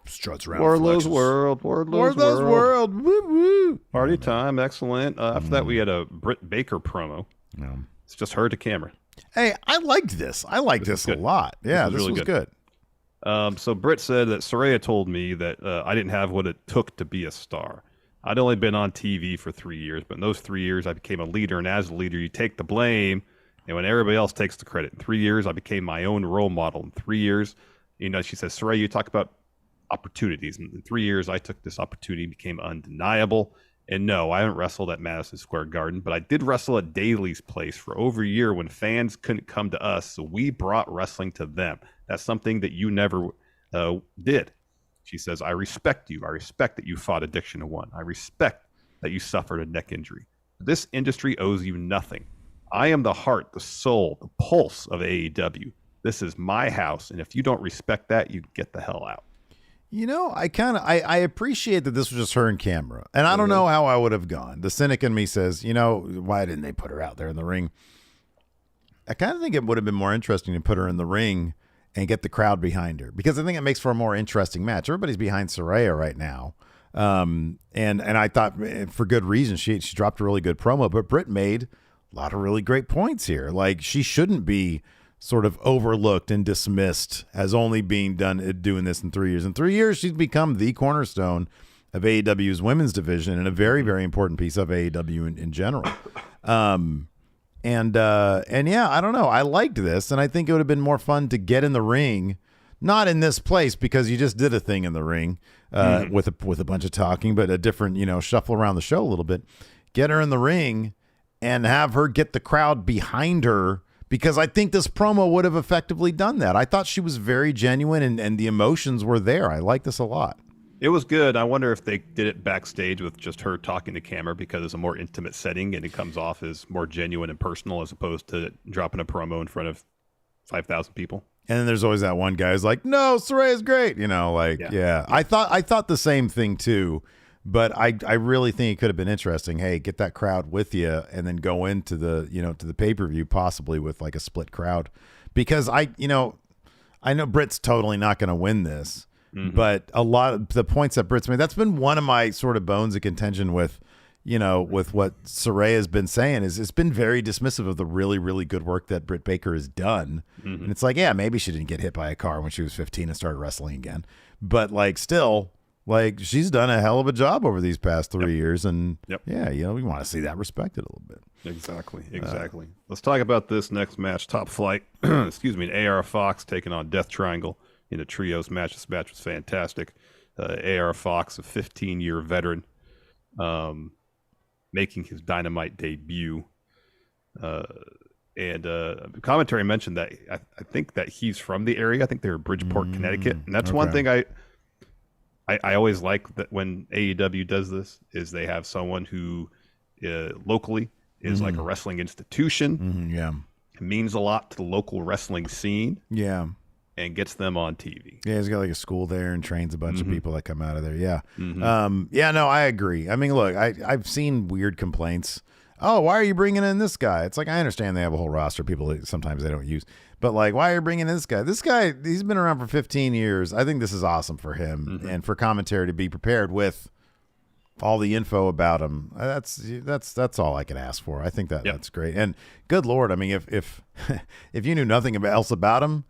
struts around. Wardlow's World. Woo woo. Party time. Excellent. After that, we had a Britt Baker promo. Yeah. It's just her to camera. Hey, I liked this. I liked this a lot. Yeah, this was good. So Britt said that Saraya told me that I didn't have what it took to be a star. I'd only been on TV for 3 years, but in those 3 years, I became a leader. And as a leader, you take the blame. And when everybody else takes the credit. In 3 years, I became my own role model. In 3 years, she says, Saraya, you talk about opportunities. In 3 years, I took this opportunity, became undeniable. And no, I haven't wrestled at Madison Square Garden, but I did wrestle at Daly's Place for over a year when fans couldn't come to us. So we brought wrestling to them. That's something that you never did. She says, I respect you. I respect that you fought addiction and won. I respect that you suffered a neck injury. This industry owes you nothing. I am the heart, the soul, the pulse of AEW. This is my house. And if you don't respect that, you get the hell out. I appreciate that this was just her in camera. And I don't know how I would have gone. The cynic in me says, why didn't they put her out there in the ring? I kind of think it would have been more interesting to put her in the ring and get the crowd behind her, because I think it makes for a more interesting match. Everybody's behind Saraya right now. And I thought for good reason, she dropped a really good promo, but Britt made a lot of really great points here. Like, she shouldn't be sort of overlooked and dismissed as only being doing this in 3 years. In 3 years, she's become the cornerstone of AEW's women's division and a very, very important piece of AEW in general. And yeah, I don't know. I liked this, and I think it would have been more fun to get in the ring, not in this place because you just did a thing in the ring with a bunch of talking, but a different, shuffle around the show a little bit. Get her in the ring and have her get the crowd behind her, because I think this promo would have effectively done that. I thought she was very genuine and the emotions were there. I like this a lot. It was good. I wonder if they did it backstage with just her talking to camera, because it's a more intimate setting and it comes off as more genuine and personal as opposed to dropping a promo in front of 5,000 people. And then there's always that one guy who's like, no, Saraya's great. Yeah. I thought the same thing too, but I really think it could have been interesting. Hey, get that crowd with you and then go into the, to the pay-per-view possibly with like a split crowd, because I know Britt's totally not going to win this. Mm-hmm. But a lot of the points that Britt's made, that's been one of my sort of bones of contention with, with what Saraya has been saying, is it's been very dismissive of the really, really good work that Britt Baker has done. Mm-hmm. And it's like, yeah, maybe she didn't get hit by a car when she was 15 and started wrestling again. But still, she's done a hell of a job over these past 3 years. And yeah, we want to see that respected a little bit. Exactly. Let's talk about this next match. Top Flight, AR Fox taking on Death Triangle. in a trios match. This match was fantastic. AR Fox, a 15-year veteran, making his Dynamite debut. And commentary mentioned that I think that he's from the area. I think they're Bridgeport, Connecticut. And that's one thing I always like that when AEW does this is they have someone who locally is like a wrestling institution. Yeah. It means a lot to the local wrestling scene. Yeah. And gets them on TV. Yeah, he's got like a school there and trains a bunch of people that come out of there. Yeah. Yeah, no, I agree. I mean, look, I've seen weird complaints. Oh, why are you bringing in this guy? It's like, I understand they have a whole roster of people that sometimes they don't use. But like, why are you bringing in this guy? This guy, he's been around for 15 years. I think this is awesome for him and for commentary to be prepared with all the info about him. That's all I can ask for. I think that's great. And good Lord, I mean, if you knew nothing else about him,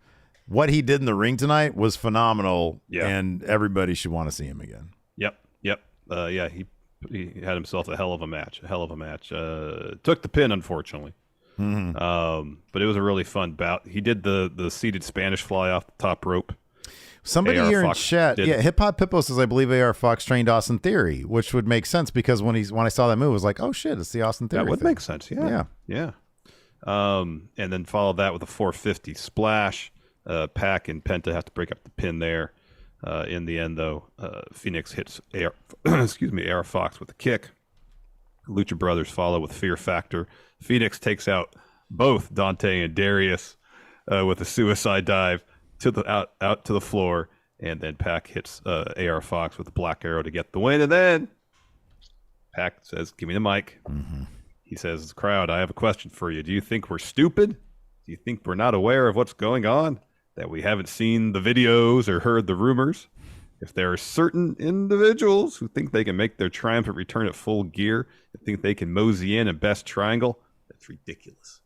what he did in the ring tonight was phenomenal, and everybody should want to see him again. Yep. Yeah, he had himself a hell of a match. Took the pin, unfortunately. But it was a really fun bout. He did the seated Spanish fly off the top rope. Somebody AR here Fox in chat, Hip Hop Pippo says, I believe AR Fox trained Austin Theory, which would make sense because when I saw that move, I was like, oh shit, it's the Austin Theory. That would thing. make sense. Yeah. And then followed that with a 450 splash. Pac and Penta have to break up the pin there. In the end, though, Phoenix hits AR Fox with a kick. Lucha Brothers follow with Fear Factor. Phoenix takes out both Dante and Darius with a suicide dive out to the floor, and then Pac hits AR Fox with a Black Arrow to get the win. And then Pac says, "Give me the mic." He says, "Crowd, I have a question for you. Do you think we're stupid? Do you think we're not aware of what's going on? That we haven't seen the videos or heard the rumors? If there are certain individuals who think they can make their triumphant return at Full Gear and think they can mosey in Best Triangle, that's ridiculous.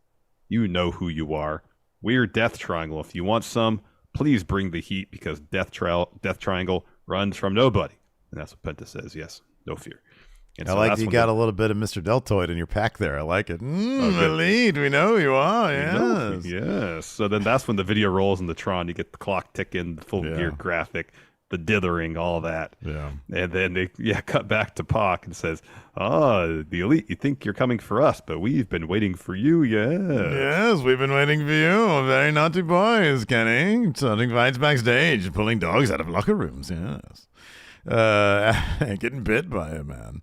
You know who you are. We're Death Triangle. If you want some, please bring the heat because Death Triangle runs from nobody." And that's what Penta says. Yes, no fear. And I like you got a little bit of Mr. Deltoid in your pack there. I like it. Elite, we know who you are. Yes. Yes. So then that's when the video rolls in the Tron. You get the clock ticking, the Full Gear graphic, the dithering, all that. Yeah. And then they cut back to Pac and says, the Elite, you think you're coming for us, but we've been waiting for you. Yes, we've been waiting for you. Very naughty boys, Kenny. Starting fights backstage, pulling dogs out of locker rooms. Yes. Getting bit by a man.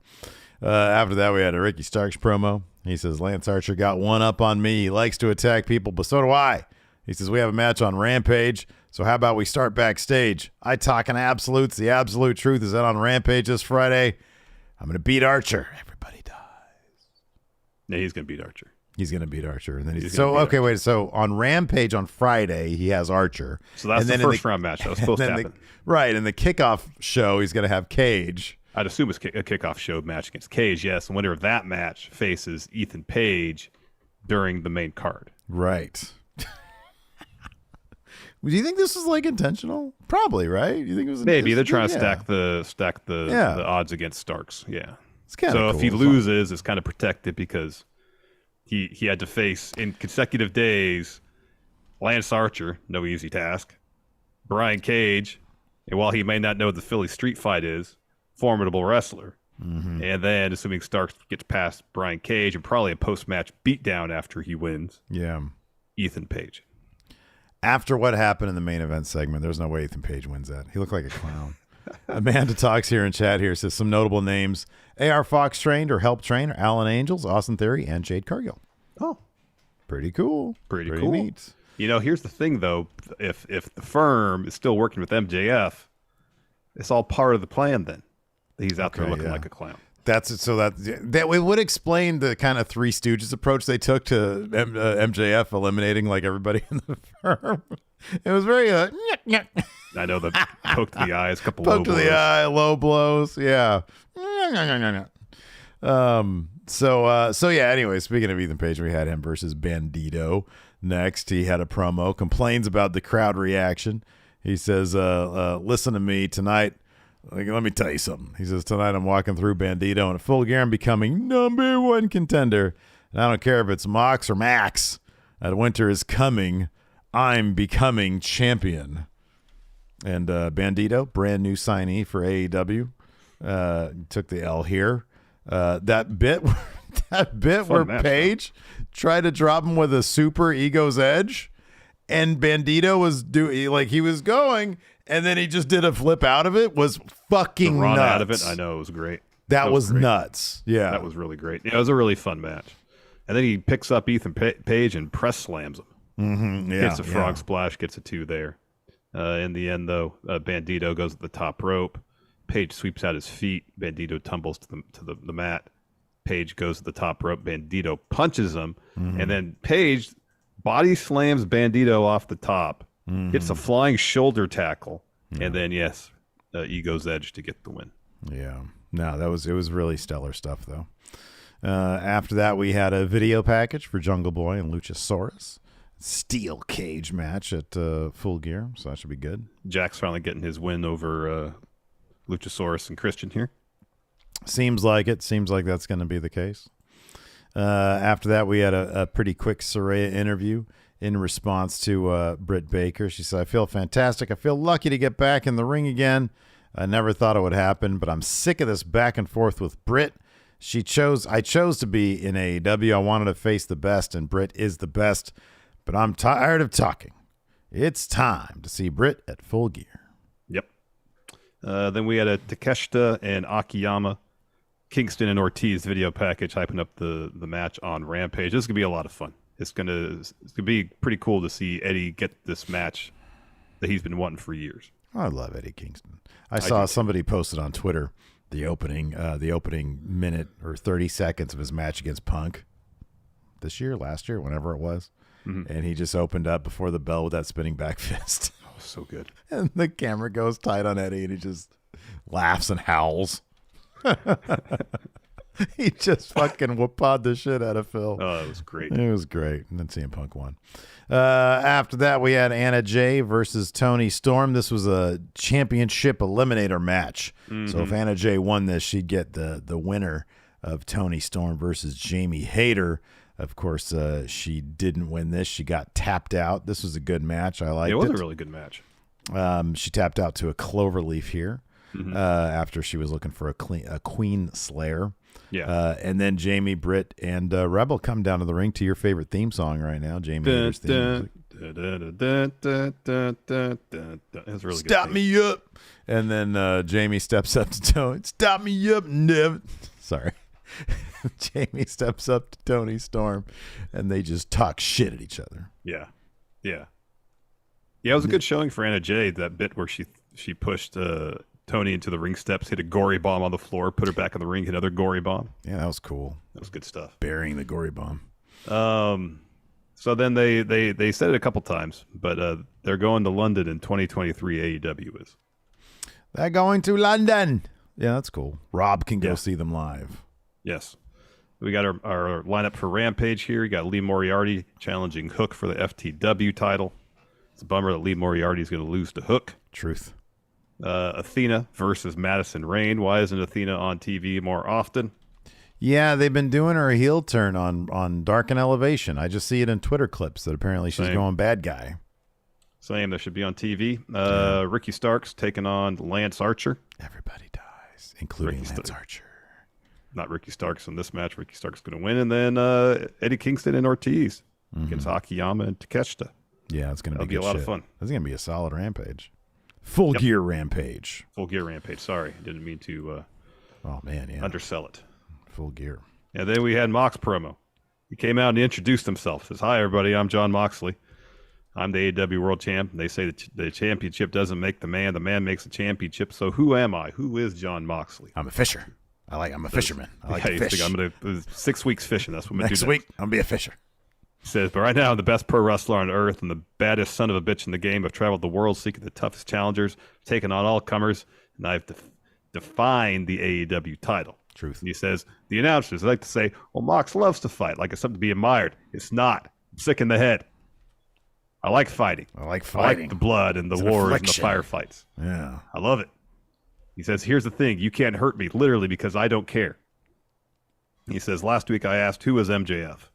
After that, we had a Ricky Starks promo. He says, Lance Archer got one up on me. He likes to attack people, but so do I. He says, we have a match on Rampage, so how about we start backstage? I talk in absolutes. The absolute truth is that on Rampage this Friday, I'm going to beat Archer. Everybody dies. Yeah, he's going to beat Archer. He's going to beat Archer. And then so on Rampage on Friday, he has Archer. So that's the first round match that was supposed to happen. Right, in the kickoff show, he's going to have Cage. I'd assume it's a kickoff show match against Cage, yes. The winner of that match faces Ethan Page during the main card. Right. Do you think this was like intentional? Probably, right? You think it was maybe they're trying to stack the odds against Starks. Yeah. It's kind of so cool. If he loses, it's kind of protected because he had to face in consecutive days Lance Archer, no easy task, Brian Cage, and while he may not know what the Philly street fight is, formidable wrestler. And then assuming Starks gets past Brian Cage and probably a post-match beatdown after he wins. Yeah. Ethan Page. After what happened in the main event segment, there's no way Ethan Page wins that. He looked like a clown. Amanda Talks here in chat here says some notable names. AR Fox trained or helped train are Alan Angels, Austin Theory, and Jade Cargill. Oh. Pretty cool. Pretty cool. Neat. You know, here's the thing, though. If the firm is still working with MJF, it's all part of the plan then. He's out there looking like a clown. That's it. So that would explain the kind of Three Stooges approach they took to MJF eliminating like everybody in the firm. It was very I know the poke to the eyes, couple poke low to blows. the eye, low blows. Yeah. So yeah. Anyway, speaking of Ethan Page, we had him versus Bandito. Next, he had a promo, complains about the crowd reaction. He says, "Listen to me tonight. Let me tell you something." He says, "Tonight I'm walking through Bandito in a Full Gear. I'm becoming #1 contender. And I don't care if it's Mox or Max. That winter is coming. I'm becoming champion." And Bandito, brand new signee for AEW, took the L here. That bit where match, Paige tried to drop him with a super ego's edge, and Bandito was he was going, and then he just did a flip out of it. Was fucking run nuts. Out of it. I know, it was great. That was great. Nuts. Yeah, that was really great. Yeah, it was a really fun match. And then he picks up Ethan Page and press slams him. Mm-hmm. Yeah, gets a frog splash, gets a 2 there. In the end, though, Bandito goes to the top rope. Page sweeps out his feet. Bandito tumbles to the mat. Page goes to the top rope. Bandito punches him. Mm-hmm. And then Page body slams Bandito off the top. Mm-hmm. Hits a flying shoulder tackle. Yeah. And then, Ego's Edge to get the win. Yeah. No, it was really stellar stuff, though. After that, we had a video package for Jungle Boy and Luchasaurus. Steel cage match at Full Gear, so that should be good. Jack's finally getting his win over Luchasaurus and Christian here. Seems like it. Seems like that's going to be the case. After that, we had a pretty quick Saraya interview in response to Britt Baker. She said, "I feel fantastic. I feel lucky to get back in the ring again. I never thought it would happen, but I'm sick of this back and forth with Britt. I chose to be in AEW. I wanted to face the best, and Britt is the best. But I'm tired of talking. It's time to see Britt at Full Gear." Yep. Then we had a Takeshita and Akiyama, Kingston and Ortiz video package hyping up the match on Rampage. This is gonna be a lot of fun. It's gonna be pretty cool to see Eddie get this match that he's been wanting for years. I love Eddie Kingston. I saw somebody posted on Twitter the opening minute or 30 seconds of his match against Punk last year, whenever it was. Mm-hmm. And he just opened up before the bell with that spinning back fist. Oh, so good. And the camera goes tight on Eddie, and he just laughs and howls. He just fucking whooped the shit out of Phil. Oh, it was great. It was great. And then CM Punk won. After that, we had Anna Jay versus Toni Storm. This was a championship eliminator match. Mm-hmm. So if Anna Jay won this, she'd get the winner of Toni Storm versus Jamie Hayter. Of course, she didn't win this. She got tapped out. This was a good match. I liked it. It was a really good match. She tapped out to a Cloverleaf here after she was looking for a Queen Slayer. Yeah. And then Jamie, Britt, and Rebel come down to the ring to your favorite theme song right now. Jamie Hayter's theme music. That's really good. Stop me up. And then Jamie steps up to Tony. Stop me up. Never. Sorry. Jamie steps up to Toni Storm, and they just talk shit at each other. Yeah. It was a good showing for Anna Jay. That bit where she pushed Tony into the ring steps, hit a gory bomb on the floor, put her back in the ring, hit another gory bomb. Yeah, that was cool. That was good stuff. Burying the gory bomb. So then they said it a couple times, but they're going to London in 2023. AEW is. They're going to London. Yeah, that's cool. Rob can go see them live. Yes. We got our lineup for Rampage here. You got Lee Moriarty challenging Hook for the FTW title. It's a bummer that Lee Moriarty is going to lose to Hook. Truth. Athena versus Madison Rayne. Why isn't Athena on TV more often? Yeah, they've been doing her heel turn on Dark and Elevation. I just see it in Twitter clips that apparently she's going bad guy. Same. That should be on TV. Ricky Starks taking on Lance Archer. Everybody dies, including Lance Archer. Not Ricky Starks in this match. Ricky Starks is going to win. And then Eddie Kingston and Ortiz against Akiyama and Takeshita. Yeah, it's going to be a lot of fun. It's going to be a solid Rampage. Full Gear Rampage. Full Gear Rampage. Sorry. Didn't mean to undersell it. Full Gear. And then we had Mox promo. He came out and introduced himself. Says, "Hi, everybody. I'm John Moxley. I'm the AEW World Champ. They say the championship doesn't make the man. The man makes the championship. So who am I? Who is John Moxley? I'm a fisher. I'm a fisherman. I like to fish. I'm going to 6 weeks fishing. That's what I'm going to do. Next week, I'm going to be a fisher." He says, "But right now, I'm the best pro wrestler on earth and the baddest son of a bitch in the game. I've traveled the world seeking the toughest challengers, taken on all comers, and I've defined the AEW title." Truth. And he says, "The announcers like to say, well, Mox loves to fight, like it's something to be admired. It's not. I'm sick in the head. I like fighting. I like the blood and the wars and the firefights. Yeah. I love it." He says, "Here's the thing. You can't hurt me, literally, because I don't care." He says, "Last week I asked, who is MJF?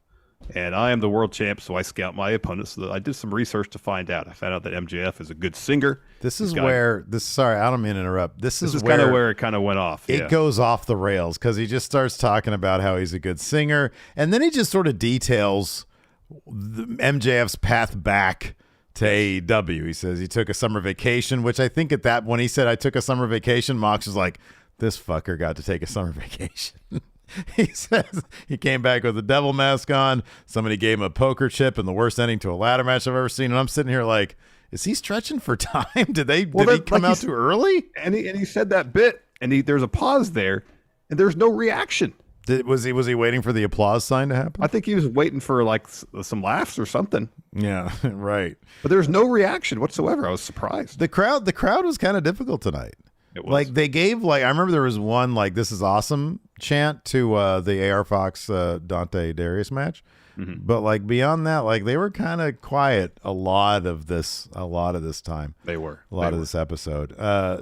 and I am the world champ, so I scout my opponents. So I did some research to find out. I found out that MJF is a good singer. This is where this. Sorry, I don't mean to interrupt. This is kind of where it kind of went off. It goes off the rails because he just starts talking about how he's a good singer, and then he just sort of details MJF's path back to AEW. He says he took a summer vacation, which I think when he said I took a summer vacation, Mox was like, this fucker got to take a summer vacation. He says he came back with a devil mask on. Somebody gave him a poker chip in the worst ending to a ladder match I've ever seen. And I'm sitting here like, is he stretching for time? Did he come out too early? And he said that bit, and there's a pause there, and there's no reaction. Was he waiting for the applause sign to happen? I think he was waiting for like some laughs or something. Yeah, right. But there's no reaction whatsoever. I was surprised. The crowd was kind of difficult tonight. It was. Like they gave I remember there was one like "This is awesome" chant to the AR Fox Dante Darius match, but like beyond that, like they were kind of quiet a lot of this time. They were a lot of this episode.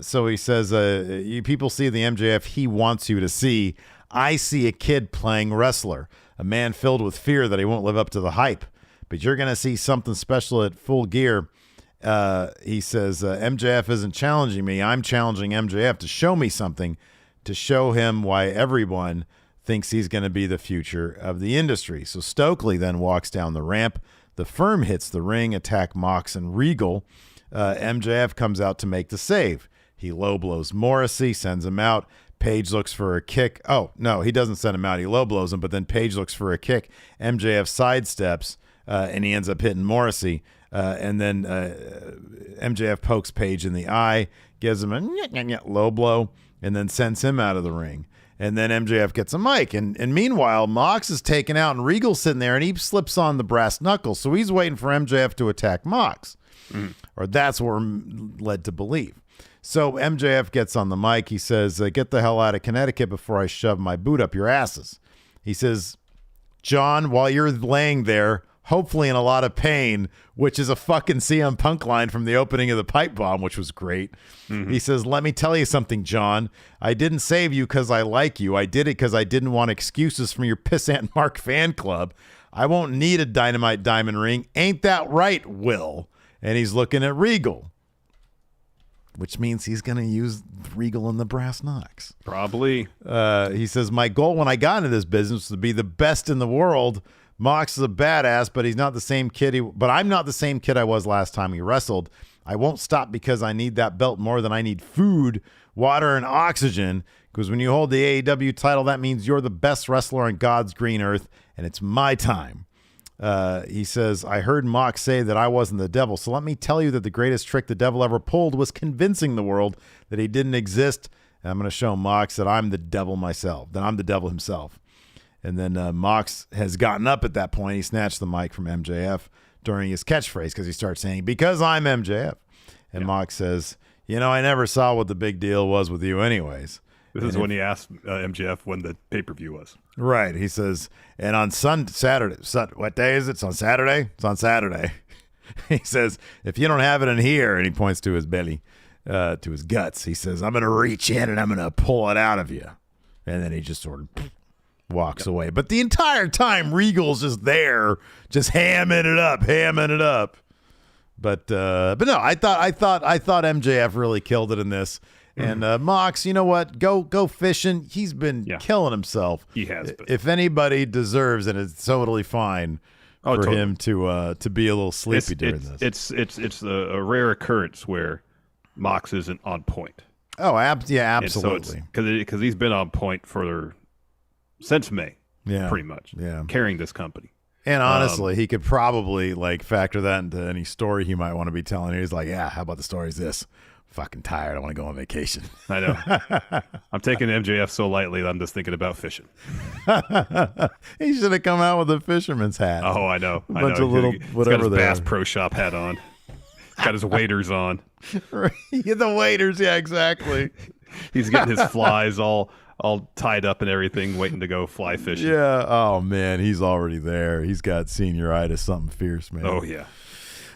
So he says, "You people see the MJF he wants you to see. I see a kid playing wrestler, a man filled with fear that he won't live up to the hype, but you're gonna see something special at Full Gear." He says, MJF isn't challenging me. I'm challenging MJF to show me something, to show him why everyone thinks he's going to be the future of the industry. So Stokely then walks down the ramp. The Firm hits the ring, attack Mox and Regal. MJF comes out to make the save. He low blows Morrissey, sends him out. Page looks for a kick. Oh, no, he doesn't send him out. He low blows him, but then Page looks for a kick. MJF sidesteps, and he ends up hitting Morrissey. And then MJF pokes Page in the eye, gives him a low blow, and then sends him out of the ring. And then MJF gets a mic. And meanwhile, Mox is taken out, and Regal's sitting there, and he slips on the brass knuckles. So he's waiting for MJF to attack Mox. Or that's what we're led to believe. So MJF gets on the mic. He says, get the hell out of Connecticut before I shove my boot up your asses. He says, John, while you're laying there, hopefully in a lot of pain, which is a fucking CM Punk line from the opening of the pipe bomb, which was great. He says, let me tell you something, John. I didn't save you because I like you. I did it because I didn't want excuses from your pissant Mark fan club. I won't need a Dynamite diamond ring. Ain't that right, Will? And he's looking at Regal, which means he's going to use Regal and the brass knucks. Probably. He says, my goal when I got into this business was to be the best in the world. Mox is a badass, but he's not the same kid. But I'm not the same kid I was last time we wrestled. I won't stop because I need that belt more than I need food, water, and oxygen. Because when you hold the AEW title, that means you're the best wrestler on God's green earth, and it's my time. He says, I heard Mox say that I wasn't the devil, so let me tell you that the greatest trick the devil ever pulled was convincing the world that he didn't exist. And I'm going to show Mox that I'm the devil myself, that I'm the devil himself. And then Mox has gotten up at that point. He snatched the mic from MJF during his catchphrase because he starts saying, because I'm MJF. And Mox says, I never saw what the big deal was with you anyways. This is when he asked MJF when the pay-per-view was. Right. He says, and on Saturday, what day is it? It's on Saturday? It's on Saturday. He says, if you don't have it in here, and he points to his belly, to his guts, he says, I'm going to reach in and I'm going to pull it out of you. And then he just sort of walks away. But the entire time, Regal's just there, just hamming it up. But no, I thought MJF really killed it in this. And Mox, you know what? Go fishing. He's been killing himself. He has been. If anybody deserves it, it's totally fine for him to be a little sleepy during this. It's a rare occurrence where Mox isn't on point. Oh, absolutely. Because he's been on point since May, pretty much. Yeah, carrying this company. And honestly, he could probably factor that into any story he might want to be telling. He's like, how about the story is this? Fucking tired. I want to go on vacation. I know. I'm taking MJF so lightly that I'm just thinking about fishing. He should have come out with a fisherman's hat. Oh, I know. A bunch of little whatever. He's got his Bass Pro Shop hat on. He's got his waders on. The waders, yeah, exactly. He's getting his flies all tied up and everything, waiting to go fly fishing. Yeah. Oh man, he's already there. He's got senioritis, something fierce, man. Oh yeah.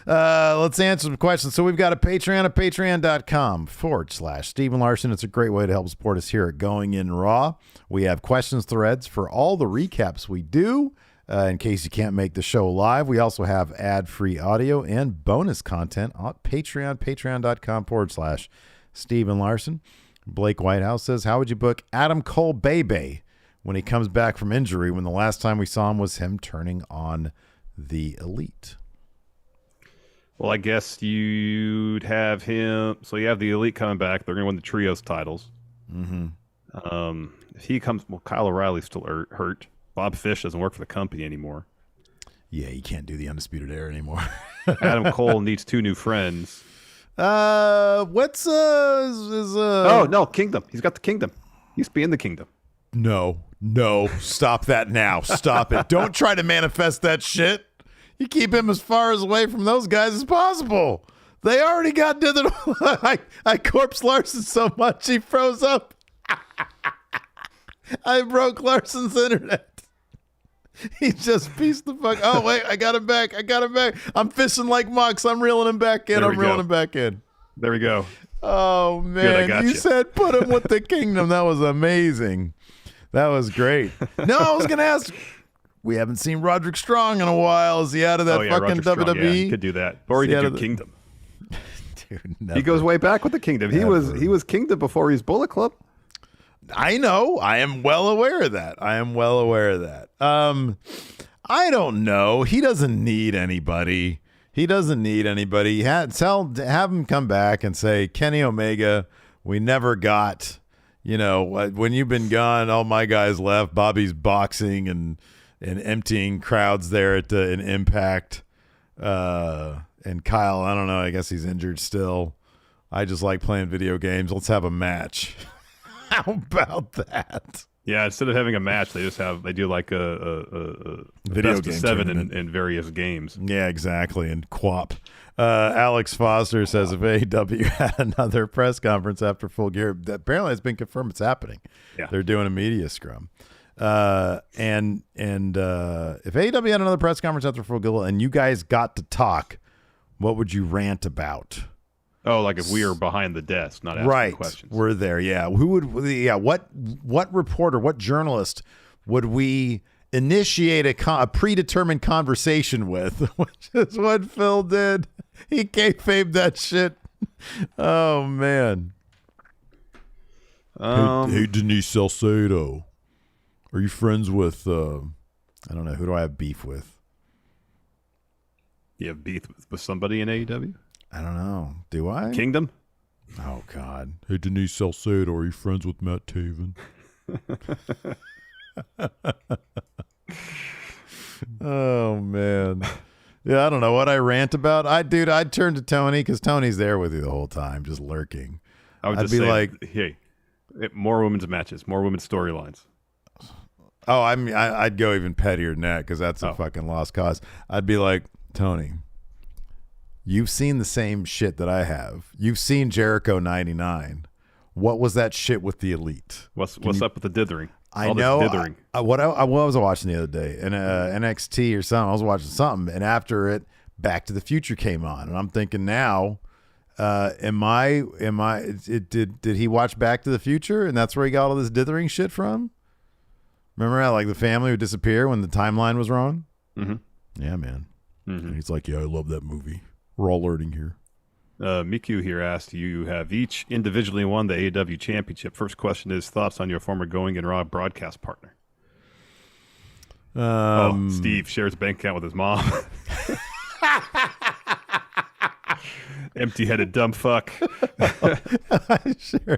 Let's answer some questions. So we've got a Patreon at patreon.com/Steven Larson. It's a great way to help support us here at Going In Raw. We have questions threads for all the recaps we do. In case you can't make the show live, we also have ad-free audio and bonus content on Patreon, patreon.com/Steven Larson. Blake Whitehouse says, how would you book Adam Cole Bebe when he comes back from injury when the last time we saw him was him turning on the Elite? Well, I guess you'd have him. So you have the Elite coming back. They're going to win the Trios titles. Mm-hmm. If he comes, well, Kyle O'Reilly's still hurt. Bob Fish doesn't work for the company anymore. Yeah, he can't do the Undisputed Era anymore. Adam Cole needs 2 new friends. What's Oh no, Kingdom. He's got the Kingdom. He used to be in the Kingdom. No, stop that now. Stop it. Don't try to manifest that shit. You keep him as far away from those guys as possible. They already got dithered. I corpse Larson so much he froze up. I broke Larson's internet. He just pieced the fuck. Oh, wait, I got him back. I'm fishing like Mox. I'm reeling him back in. There we go. Oh, man. Good, you said put him with the Kingdom. That was amazing. That was great. No, I was going to ask. We haven't seen Roderick Strong in a while. Is he out of that fucking WWE? Yeah, he could do that. Or he could do Kingdom. Dude, never. He goes way back with the Kingdom. He was Kingdom before he's Bullet Club. I know. I am well aware of that. I don't know. He doesn't need anybody. Have him come back and say, Kenny Omega, we never got, when you've been gone, all my guys left. Bobby's boxing and emptying crowds there at an Impact. And Kyle, I don't know. I guess he's injured still. I just like playing video games. Let's have a match. How about that? Yeah, instead of having a match, they do like a video best game of 7 tournament. in various games. Yeah, exactly. And QWOP. Alex Foster says if AEW had another press conference after Full Gear, apparently it's been confirmed it's happening. Yeah. They're doing a media scrum. And if AEW had another press conference after Full Gear and you guys got to talk, what would you rant about? Oh, like if we are behind the desk, not asking questions. We're there. Yeah. What reporter, what journalist would we initiate a predetermined conversation with? Which is what Phil did. He kayfabed that shit. Oh, man. Hey, Denise Salcedo. Are you friends with, I don't know, who do I have beef with? You have beef with somebody in AEW? I don't know. Do I? Kingdom? Oh, God. Hey, Denise Salcedo, are you friends with Matt Taven? Oh, man. Yeah, I don't know what I rant about. I'd turn to Tony because Tony's there with you the whole time, just lurking. I'd be like, hey, more women's matches, more women's storylines. Oh, I'd go even pettier than that because that's a fucking lost cause. I'd be like, Tony, you've seen the same shit that I have. You've seen Jericho 99. What was that shit with the Elite? What's up with the dithering? I know. What I was watching the other day, in NXT or something. I was watching something, and after it, Back to the Future came on, and I'm thinking now, did he watch Back to the Future, and that's where he got all this dithering shit from? Remember how like the family would disappear when the timeline was wrong? Mm-hmm. Yeah, man. Mm-hmm. And he's like, yeah, I love that movie. We're all learning here. Miku here asked, you have each individually won the AEW championship. First question is thoughts on your former Going in Raw broadcast partner. Steve shares a bank account with his mom. Empty-headed dumb fuck. Sure.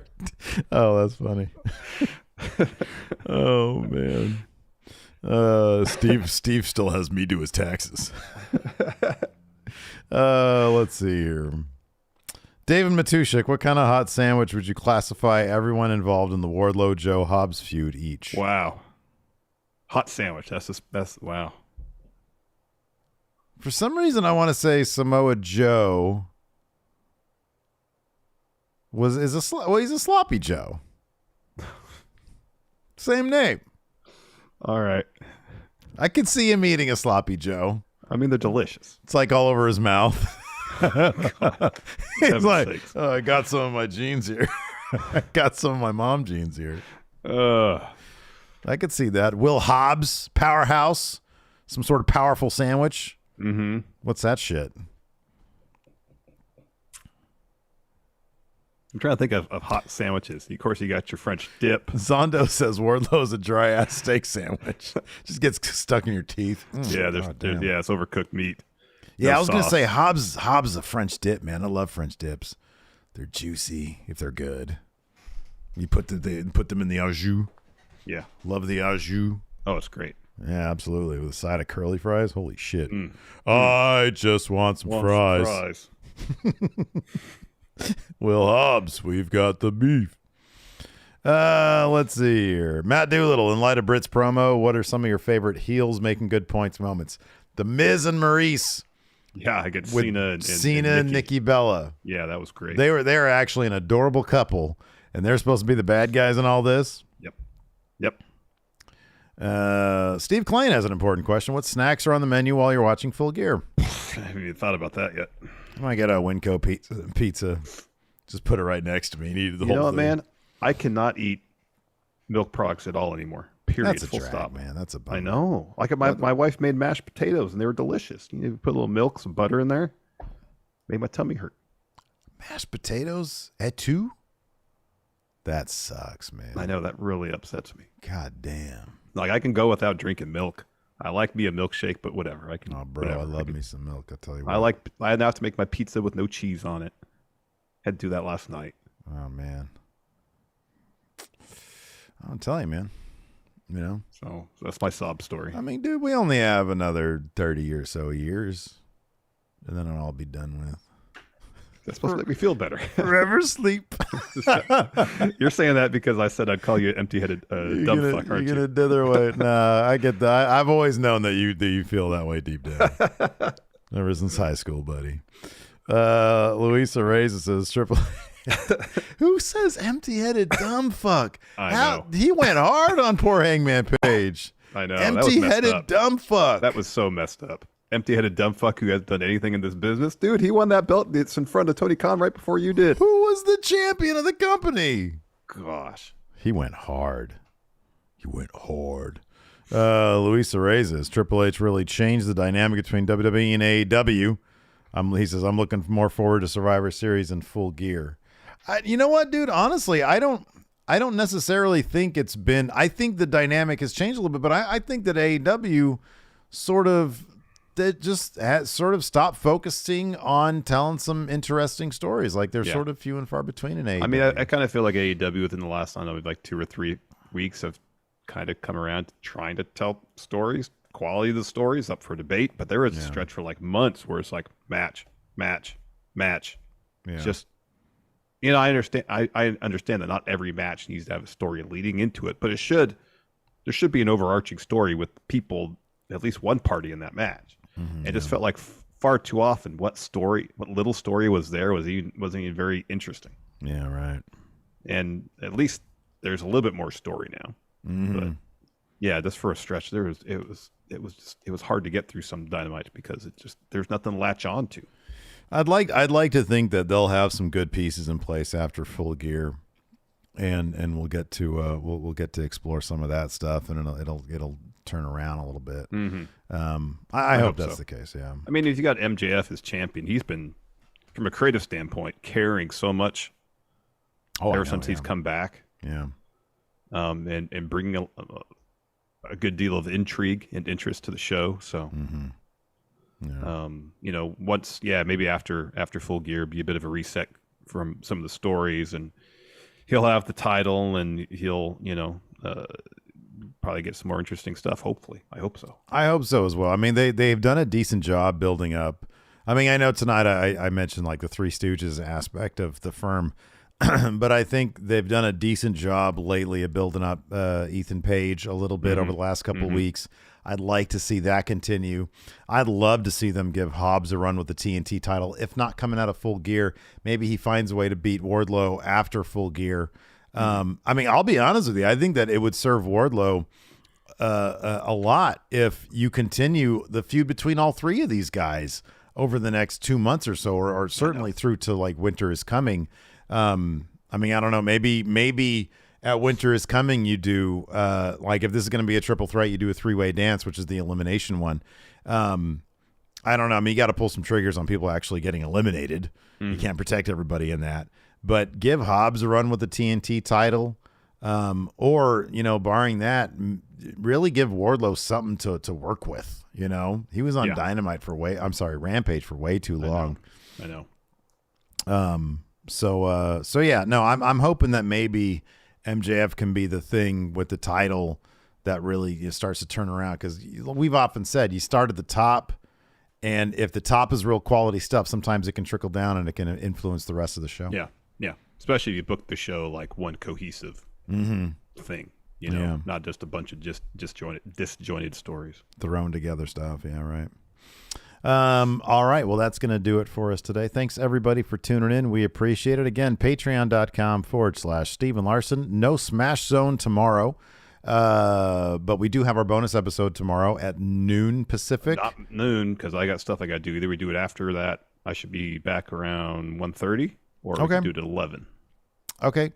Oh, that's funny. Oh, man. Steve still has me do his taxes. Let's see here. David Matushik, what kind of hot sandwich would you classify everyone involved in the Wardlow Joe Hobbs feud each? Wow. Hot sandwich. That's wow. For some reason, I want to say Samoa Joe he's a sloppy Joe. Same name. All right. I could see him eating a sloppy Joe. I mean, they're delicious. It's like all over his mouth. He's like, sakes. oh, I got some of my jeans here. I got some of my mom jeans here. I could see that. Will Hobbs, powerhouse, some sort of powerful sandwich. Mm-hmm. What's that shit? I'm trying to think of hot sandwiches. Of course, you got your French dip. Zondo says Wardlow's a dry ass steak sandwich. Just gets stuck in your teeth. Yeah, it's overcooked meat. Yeah, No I was gonna sauce. say Hobbs is a French dip, man. I love French dips. They're juicy if they're good. You put them in the au jus. Yeah. Love the au jus. Oh, it's great. Yeah, absolutely. With a side of curly fries. Holy shit. I just want some fries. Will Hobbs, we've got the beef. Let's see here. Matt Doolittle, in light of Britt's promo, what are some of your favorite heels making good points moments? The Miz and Maurice. Yeah, I get With Cena and Nikki Bella. Yeah, that was great. They were actually an adorable couple, and they're supposed to be the bad guys in all this. Yep. Steve Klein has an important question. What snacks are on the menu while you're watching Full Gear? I haven't even thought about that yet. I might get a Winco pizza. Just put it right next to me and eat the whole thing. You know what, man? I cannot eat milk products at all anymore. Period. That's a Full drag, stop. man. That's a bummer. I know. Like my wife made mashed potatoes and they were delicious. You put a little milk, some butter in there. Made my tummy hurt. Mashed potatoes at 2? That sucks, man. I know, that really upsets me. God damn. Like, I can go without drinking milk. I like me a milkshake, but whatever. I can. Oh, bro, whatever. I love me some milk. I tell you what. I now have to make my pizza with no cheese on it. Had to do that last night. Oh man. I'll tell you, man. You know. So that's my sob story. I mean, dude, we only have another 30 or so years, and then it'll all be done with. That's supposed to make me feel better. Forever sleep. You're saying that because I said I'd call you an empty-headed dumb fuck, aren't you? You're gonna dither away. Nah, I get that. I've always known that you feel that way deep down. Ever since high school, buddy. Luisa Reyes says Triple. Who says empty-headed dumb fuck? I know. He went hard on poor Hangman Page. I know. Empty-headed dumb fuck. That was so messed up. Empty-headed dumb fuck who hasn't done anything in this business. Dude, he won that belt. It's in front of Tony Khan right before you did. Who was the champion of the company? Gosh. He went hard. Luisa Reyes, Triple H really changed the dynamic between WWE and AEW. He says, I'm looking more forward to Survivor Series and Full Gear. You know what, dude? Honestly, I don't necessarily think it's been. I think the dynamic has changed a little bit, but I think that AEW sort of stopped focusing on telling some interesting stories. Like they're sort of few and far between in AEW. I mean, I kind of feel like AEW within the last, I don't know, like 2 or 3 weeks have kind of come around to trying to tell stories. Quality of the stories up for debate, but there was a stretch for like months where it's like match. Yeah. Just, you know, I understand that not every match needs to have a story leading into it, but there should be an overarching story with people, at least one party in that match. It just felt like far too often what little story was there wasn't even very interesting. Yeah, right. And at least there's a little bit more story now. But yeah, just for a stretch, it was hard to get through some Dynamite because there's nothing to latch on to. I'd like to think that they'll have some good pieces in place after Full Gear, and we'll get to we'll get to explore some of that stuff, and it'll turn around a little bit. I hope that's the case. Yeah. I mean, if you got MJF as champion, he's been, from a creative standpoint, carrying so much ever since he's come back. Yeah. And bringing a good deal of intrigue and interest to the show. So, you know, maybe after Full Gear, be a bit of a reset from some of the stories, and he'll have the title, and he'll, you know, probably get some more interesting stuff. Hopefully, I hope so. I hope so as well. I mean, they've done a decent job building up. I mean, I know tonight I mentioned like the Three Stooges aspect of the firm. But I think they've done a decent job lately of building up Ethan Page a little bit over the last couple of weeks. I'd like to see that continue. I'd love to see them give Hobbs a run with the TNT title. If not coming out of Full Gear, maybe he finds a way to beat Wardlow after Full Gear. I mean, I'll be honest with you. I think that it would serve Wardlow a lot if you continue the feud between all three of these guys over the next 2 months or so, or certainly through to like winter is coming. I mean, I don't know. Maybe at Winter is Coming, you do like if this is going to be a triple threat, you do a 3-way dance, which is the elimination one. I don't know. I mean, you got to pull some triggers on people actually getting eliminated. You can't protect everybody in that. But give Hobbs a run with the TNT title, or barring that, really give Wardlow something to work with. He was on Dynamite Rampage for way too long. I know. So yeah, no, I'm hoping that maybe MJF can be the thing with the title that really starts to turn around, because we've often said you start at the top, and if the top is real quality stuff, sometimes it can trickle down and it can influence the rest of the show. Yeah, especially if you book the show like one cohesive thing, not just a bunch of disjointed stories thrown together stuff. Yeah, right. All right. Well, that's going to do it for us today. Thanks everybody for tuning in. We appreciate it. Again, patreon.com/Steven Larson. No Smash Zone tomorrow. But we do have our bonus episode tomorrow at noon Pacific. Not noon, because I got stuff I got to do. Either we do it after that. I should be back around 1:30, or we can do it at 11. Okay.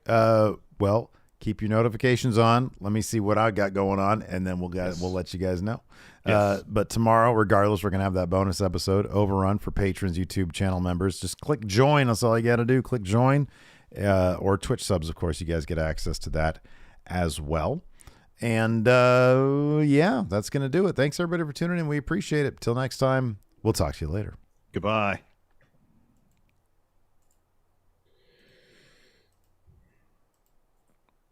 Well, keep your notifications on. Let me see what I got going on, and then we'll let you guys know. Yes. But tomorrow, regardless, we're going to have that bonus episode overrun for patrons, YouTube channel members. Just click join. That's all you got to do. Click join, or Twitch subs. Of course, you guys get access to that as well. And that's going to do it. Thanks everybody for tuning in. We appreciate it. Till next time, we'll talk to you later. Goodbye.